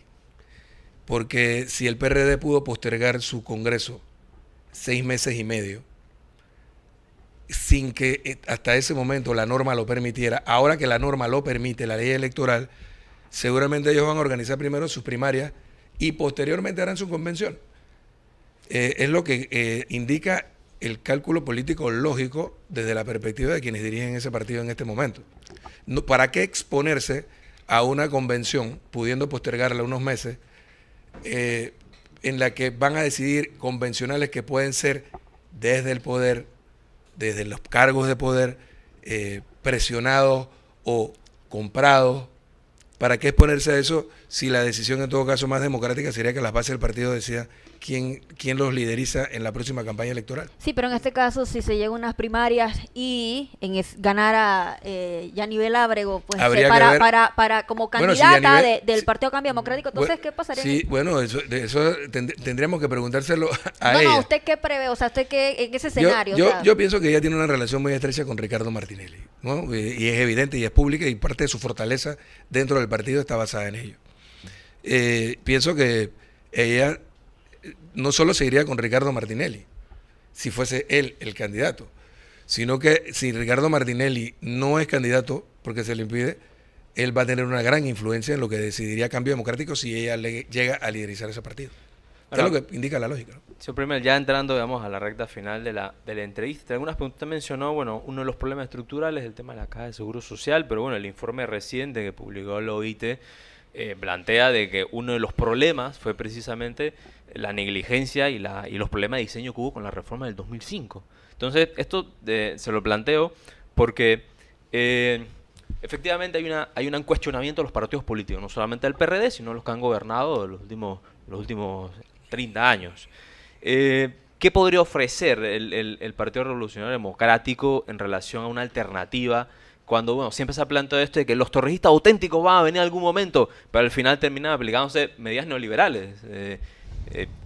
Porque si el PRD pudo postergar su congreso 6 meses y medio, sin que hasta ese momento la norma lo permitiera, ahora que la norma lo permite, la ley electoral, seguramente ellos van a organizar primero sus primarias y posteriormente harán su convención. Es lo que indica el cálculo político lógico desde la perspectiva de quienes dirigen ese partido en este momento. ¿Para qué exponerse a una convención, pudiendo postergarla unos meses, en la que van a decidir convencionales que pueden ser desde el poder, desde los cargos de poder, presionados o comprados? ¿Para qué exponerse a eso si la decisión en todo caso más democrática sería que las bases del partido decidan quién los lideriza en la próxima campaña electoral? Sí, pero en este caso, si se llega a unas primarias y ganara Yanivel Ábrego, pues para como candidata del Partido Cambio Democrático, entonces, ¿qué pasaría? Sí, bueno, eso tendríamos que preguntárselo a ella. No, ¿usted qué prevé? O sea, ¿usted qué en ese escenario? Yo pienso que ella tiene una relación muy estrecha con Ricardo Martinelli, ¿no? Y es evidente y es pública, y parte de su fortaleza dentro del partido está basada en ello. Pienso que ella no solo se iría con Ricardo Martinelli, si fuese él el candidato, sino que si Ricardo Martinelli no es candidato, porque se le impide, él va a tener una gran influencia en lo que decidiría Cambio Democrático si ella llega a liderizar ese partido. Es lo que indica la lógica, ¿no? Señor Premier, ya entrando, digamos, a la recta final de la entrevista, algunas preguntas usted mencionó, bueno, uno de los problemas estructurales es el tema de la Caja de Seguro Social, pero bueno, el informe reciente que publicó la OIT plantea de que uno de los problemas fue precisamente la negligencia y los problemas de diseño que hubo con la reforma del 2005. Entonces, esto se lo planteo porque efectivamente hay un cuestionamiento de los partidos políticos, no solamente del PRD, sino los que han gobernado los últimos 30 años. ¿Qué podría ofrecer el Partido Revolucionario Democrático en relación a una alternativa cuando, bueno, siempre se ha planteado esto de que los torrijistas auténticos van a venir en algún momento, pero al final terminan aplicándose medidas neoliberales?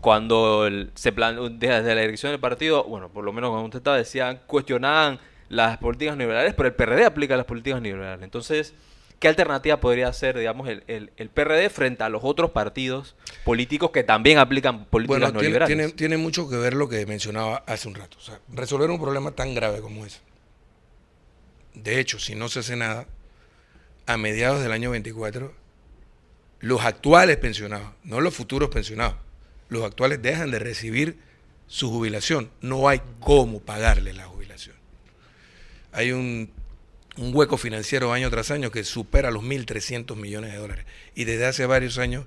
Cuando desde la dirección del partido, bueno, por lo menos cuando usted estaba, decían, cuestionaban las políticas neoliberales, pero el PRD aplica las políticas neoliberales. Entonces, ¿qué alternativa podría ser, digamos, el PRD frente a los otros partidos políticos que también aplican políticas neoliberales? Tiene mucho que ver lo que mencionaba hace un rato. O sea, resolver un problema tan grave como ese. De hecho, si no se hace nada, a mediados del año 24, los actuales pensionados, no los futuros pensionados, los actuales dejan de recibir su jubilación. No hay cómo pagarle la jubilación. Hay un hueco financiero año tras año que supera los 1.300 millones de dólares. Y desde hace varios años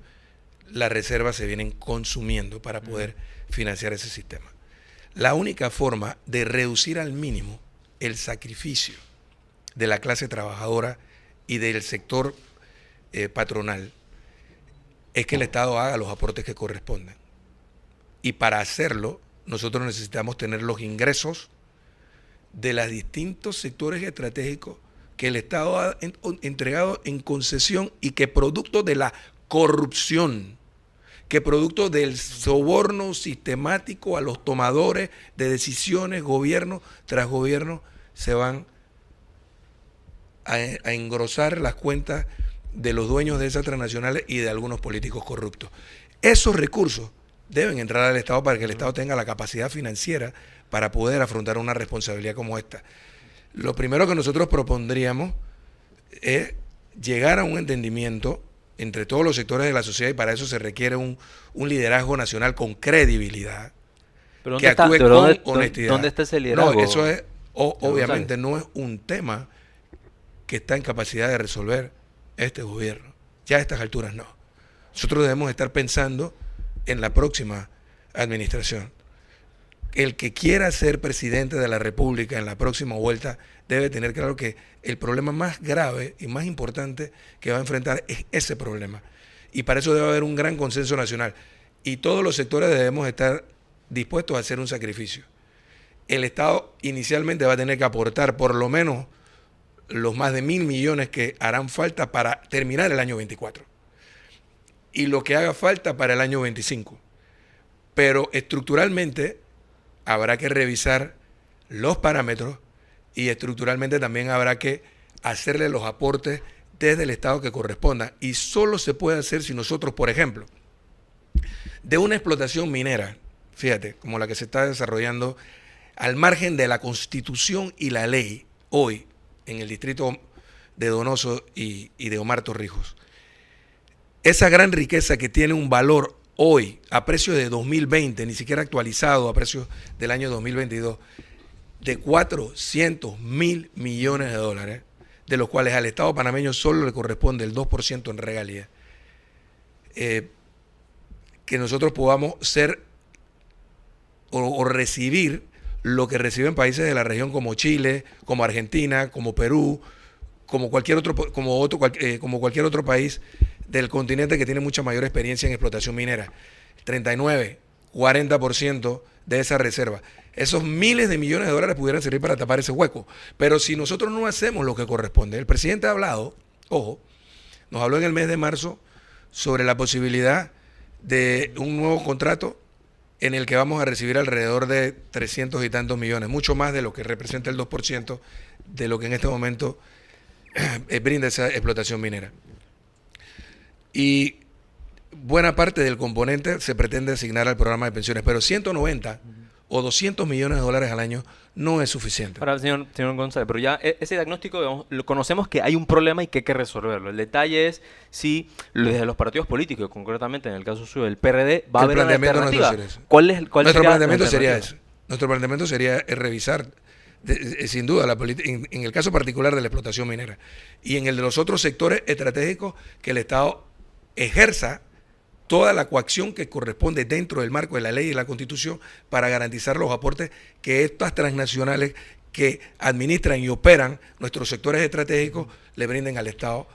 las reservas se vienen consumiendo para poder financiar ese sistema. La única forma de reducir al mínimo el sacrificio de la clase trabajadora y del sector patronal es que el Estado haga los aportes que correspondan. Y para hacerlo, nosotros necesitamos tener los ingresos de los distintos sectores estratégicos que el Estado ha entregado en concesión y que producto de la corrupción, que producto del soborno sistemático a los tomadores de decisiones, gobierno tras gobierno, se van a engrosar las cuentas de los dueños de esas transnacionales y de algunos políticos corruptos. Esos recursos deben entrar al Estado para que el Estado tenga la capacidad financiera para poder afrontar una responsabilidad como esta. Lo primero que nosotros propondríamos es llegar a un entendimiento entre todos los sectores de la sociedad, y para eso se requiere un liderazgo nacional con credibilidad, ¿Pero que actúe con honestidad. ¿Dónde está ese liderazgo? No, eso es, obviamente no es un tema que está en capacidad de resolver este gobierno. Ya a estas alturas no. Nosotros debemos estar pensando en la próxima administración. El que quiera ser presidente de la República en la próxima vuelta debe tener claro que el problema más grave y más importante que va a enfrentar es ese problema. Y para eso debe haber un gran consenso nacional. Y todos los sectores debemos estar dispuestos a hacer un sacrificio. El Estado inicialmente va a tener que aportar por lo menos los más de 1.000 millones que harán falta para terminar el año 24. Y lo que haga falta para el año 25. Pero estructuralmente habrá que revisar los parámetros y estructuralmente también habrá que hacerle los aportes desde el Estado que correspondan. Y solo se puede hacer si nosotros, por ejemplo, de una explotación minera, fíjate, como la que se está desarrollando al margen de la Constitución y la ley hoy en el distrito de Donoso y de Omar Torrijos, esa gran riqueza que tiene un valor hoy a precio de 2020, ni siquiera actualizado a precio del año 2022, de 400.000 millones de dólares, de los cuales al Estado panameño solo le corresponde el 2% en regalías, que nosotros podamos ser o recibir lo que reciben países de la región como Chile, como Argentina, como Perú, como cualquier otro país del continente que tiene mucha mayor experiencia en explotación minera. 39, 40% de esa reserva. Esos miles de millones de dólares pudieran servir para tapar ese hueco. Pero si nosotros no hacemos lo que corresponde, el presidente ha hablado, ojo, nos habló en el mes de marzo sobre la posibilidad de un nuevo contrato en el que vamos a recibir alrededor de 300 y tantos millones, mucho más de lo que representa el 2% de lo que en este momento brinda esa explotación minera. Y buena parte del componente se pretende asignar al programa de pensiones, pero 190 o 200 millones de dólares al año no es suficiente. Ahora, señor González, pero ya ese diagnóstico, digamos, lo conocemos que hay un problema y que hay que resolverlo. El detalle es si desde los partidos políticos, concretamente en el caso suyo del PRD, va a haber una alternativa. ¿Cuál Nuestro planteamiento sería sería ese. Nuestro planteamiento sería revisar, sin duda, en el caso particular de la explotación minera y en el de los otros sectores estratégicos, que el Estado ejerza toda la coacción que corresponde dentro del marco de la ley y la Constitución para garantizar los aportes que estas transnacionales que administran y operan nuestros sectores estratégicos le brinden al Estado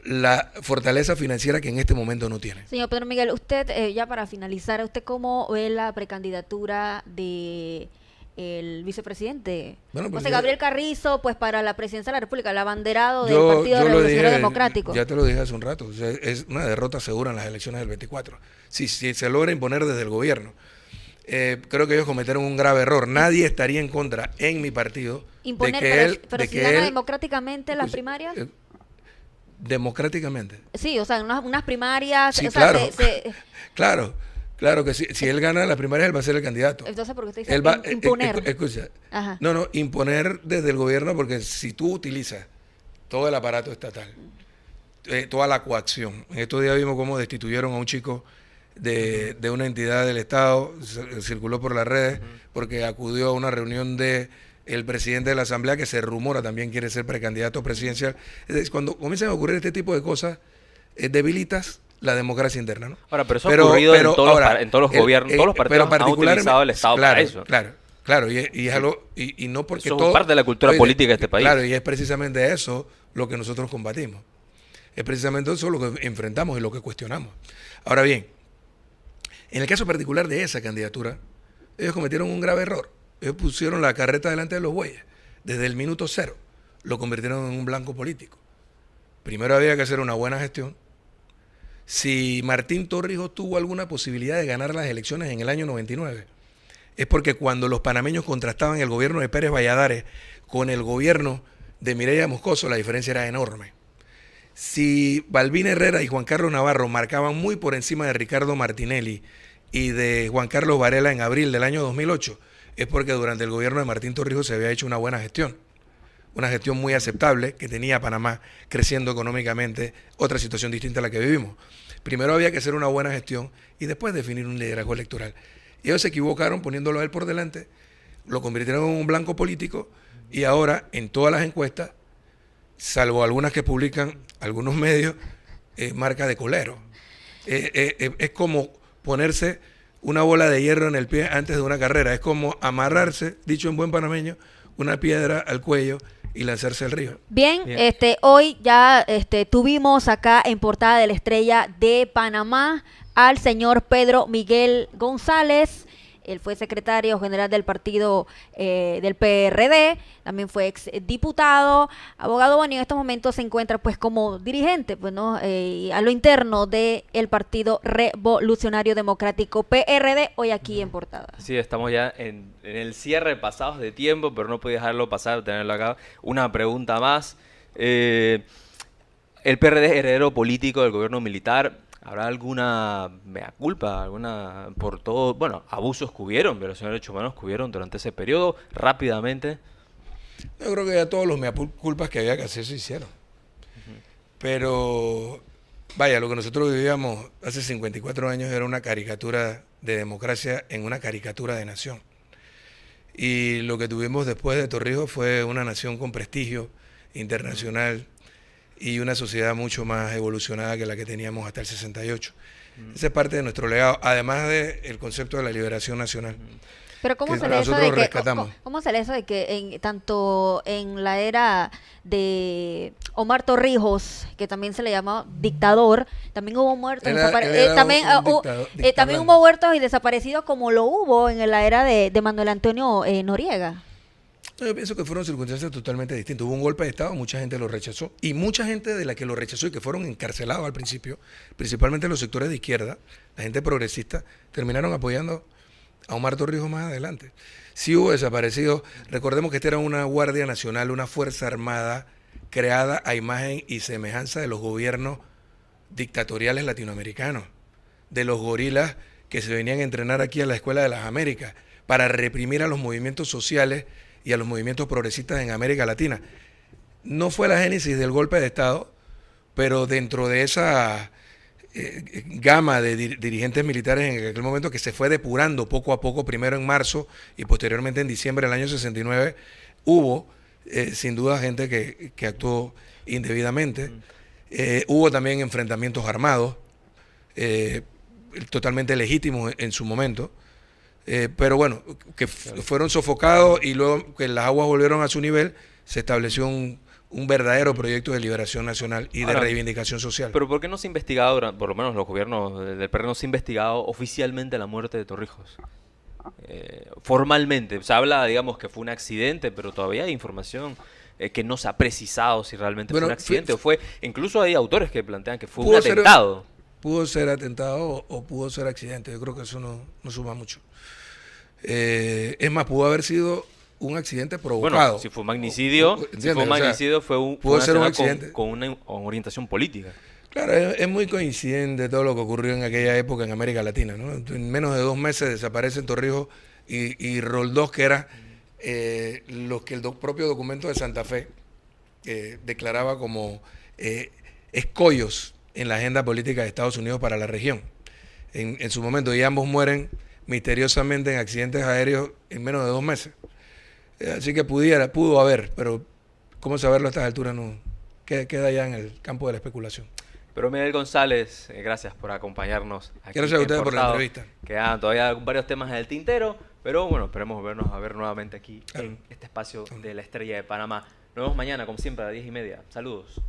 la fortaleza financiera que en este momento no tiene. Señor Pedro Miguel, usted, ya para finalizar, ¿usted cómo ve la precandidatura de el vicepresidente Bueno, pues José Gabriel Carrizo, pues para la presidencia de la República, el abanderado del Partido Revolucionario Democrático? Ya te lo dije hace un rato, o sea, es una derrota segura en las elecciones del 24. Si se logra imponer desde el gobierno, creo que ellos cometieron un grave error. Nadie estaría en contra en mi partido Imponer, de que él... pero si gana democráticamente las primarias. Democráticamente. Sí, o sea, unas primarias. Sí, o sea, claro. Claro que sí. Si él gana las primarias, él va a ser el candidato. Entonces, ¿por qué usted dice Él va, imponer? Escucha. Ajá. No, imponer desde el gobierno, porque si tú utilizas todo el aparato estatal, toda la coacción. En estos días vimos cómo destituyeron a un chico de una entidad del Estado, circuló por las redes, porque acudió a una reunión de el presidente de la Asamblea, que se rumora también quiere ser precandidato presidencial. Es decir, cuando comienzan a ocurrir este tipo de cosas, debilitas la democracia interna, ¿no? Ahora, pero eso ha ocurrido en todos los gobiernos, todos los partidos han utilizado el Estado para eso. Claro, y es algo, y no porque eso todo... es parte de la cultura política de este país. Claro, y es precisamente eso lo que nosotros combatimos. Es precisamente eso lo que enfrentamos y lo que cuestionamos. Ahora bien, en el caso particular de esa candidatura, ellos cometieron un grave error. Ellos pusieron la carreta delante de los bueyes. Desde el minuto cero lo convirtieron en un blanco político. Primero había que hacer una buena gestión. Si Martín Torrijos tuvo alguna posibilidad de ganar las elecciones en el año 99, es porque cuando los panameños contrastaban el gobierno de Pérez Valladares con el gobierno de Mireya Moscoso, la diferencia era enorme. Si Balbín Herrera y Juan Carlos Navarro marcaban muy por encima de Ricardo Martinelli y de Juan Carlos Varela en abril del año 2008, es porque durante el gobierno de Martín Torrijos se había hecho una buena gestión. Una gestión muy aceptable que tenía a Panamá creciendo económicamente, otra situación distinta a la que vivimos. Primero había que hacer una buena gestión y después definir un liderazgo electoral. Y ellos se equivocaron poniéndolo a él por delante, lo convirtieron en un blanco político y ahora en todas las encuestas, salvo algunas que publican algunos medios, marca de colero. Es como ponerse una bola de hierro en el pie antes de una carrera, es como amarrarse, dicho en buen panameño, una piedra al cuello y lanzarse al río. Bien, hoy ya tuvimos acá en Portada de la Estrella de Panamá al señor Pedro Miguel González. Él fue secretario general del partido del PRD, también fue ex diputado, abogado, bueno, y en estos momentos se encuentra pues como dirigente, pues, ¿no? A lo interno del Partido Revolucionario Democrático PRD, hoy aquí en Portada. Sí, estamos ya en el cierre, pasados de tiempo, pero no podía dejarlo pasar, tenerlo acá. Una pregunta más. El PRD es heredero político del gobierno militar. ¿Habrá alguna mea culpa, alguna por todo, bueno, abusos que hubieron, violaciones de derechos humanos que hubieron durante ese periodo, rápidamente? Yo creo que ya todos los mea culpas que había que hacer se hicieron. Pero, vaya, lo que nosotros vivíamos hace 54 años era una caricatura de democracia en una caricatura de nación. Y lo que tuvimos después de Torrijos fue una nación con prestigio internacional, y una sociedad mucho más evolucionada que la que teníamos hasta el 68. Esa es parte de nuestro legado, además del concepto de la liberación nacional. Pero ¿cómo se le eso de que tanto en la era de Omar Torrijos, que también se le llamaba dictador, también hubo muertos, también hubo muertos y desaparecidos como lo hubo en la era de Manuel Antonio Noriega? Yo pienso que fueron circunstancias totalmente distintas. Hubo un golpe de Estado, mucha gente lo rechazó. Y mucha gente de la que lo rechazó y que fueron encarcelados al principio, principalmente los sectores de izquierda, la gente progresista, terminaron apoyando a Omar Torrijos más adelante. Sí hubo desaparecidos. Recordemos que esta era una Guardia Nacional, una Fuerza Armada creada a imagen y semejanza de los gobiernos dictatoriales latinoamericanos, de los gorilas que se venían a entrenar aquí a la Escuela de las Américas, para reprimir a los movimientos sociales y a los movimientos progresistas en América Latina. No fue la génesis del golpe de Estado, pero dentro de esa gama de dirigentes militares en aquel momento, que se fue depurando poco a poco, primero en marzo y posteriormente en diciembre del año 69, hubo sin duda gente que actuó indebidamente. Hubo también enfrentamientos armados, totalmente legítimos en su momento, pero bueno, que fueron sofocados, y luego que las aguas volvieron a su nivel, se estableció un verdadero proyecto de liberación nacional y de reivindicación social. Pero ¿por qué no se ha investigado, por lo menos los gobiernos del PRD, no se ha investigado oficialmente la muerte de Torrijos? Formalmente, se habla, digamos, que fue un accidente, pero todavía hay información que no se ha precisado si realmente fue un accidente o fue... Incluso hay autores que plantean que fue un atentado. Pudo ser atentado o pudo ser accidente. Yo creo que eso no suma mucho. Es más, pudo haber sido un accidente provocado. Bueno, si fue magnicidio, fue un accidente con una orientación política. Claro, es muy coincidente todo lo que ocurrió en aquella época en América Latina, ¿no? En menos de 2 meses desaparecen Torrijos y Roldós, que era lo que el propio documento de Santa Fe declaraba como escollos en la agenda política de Estados Unidos para la región. En su momento, y ambos mueren misteriosamente en accidentes aéreos en menos de 2 meses. Así que pudo haber, pero cómo saberlo a estas alturas no queda ya en el campo de la especulación. Pero Miguel González, gracias por acompañarnos aquí. Gracias a ustedes por la entrevista. Quedan todavía varios temas en el tintero, pero bueno, esperemos vernos a ver nuevamente aquí en este espacio de la Estrella de Panamá. Nos vemos mañana, como siempre, a las 10:30. Saludos.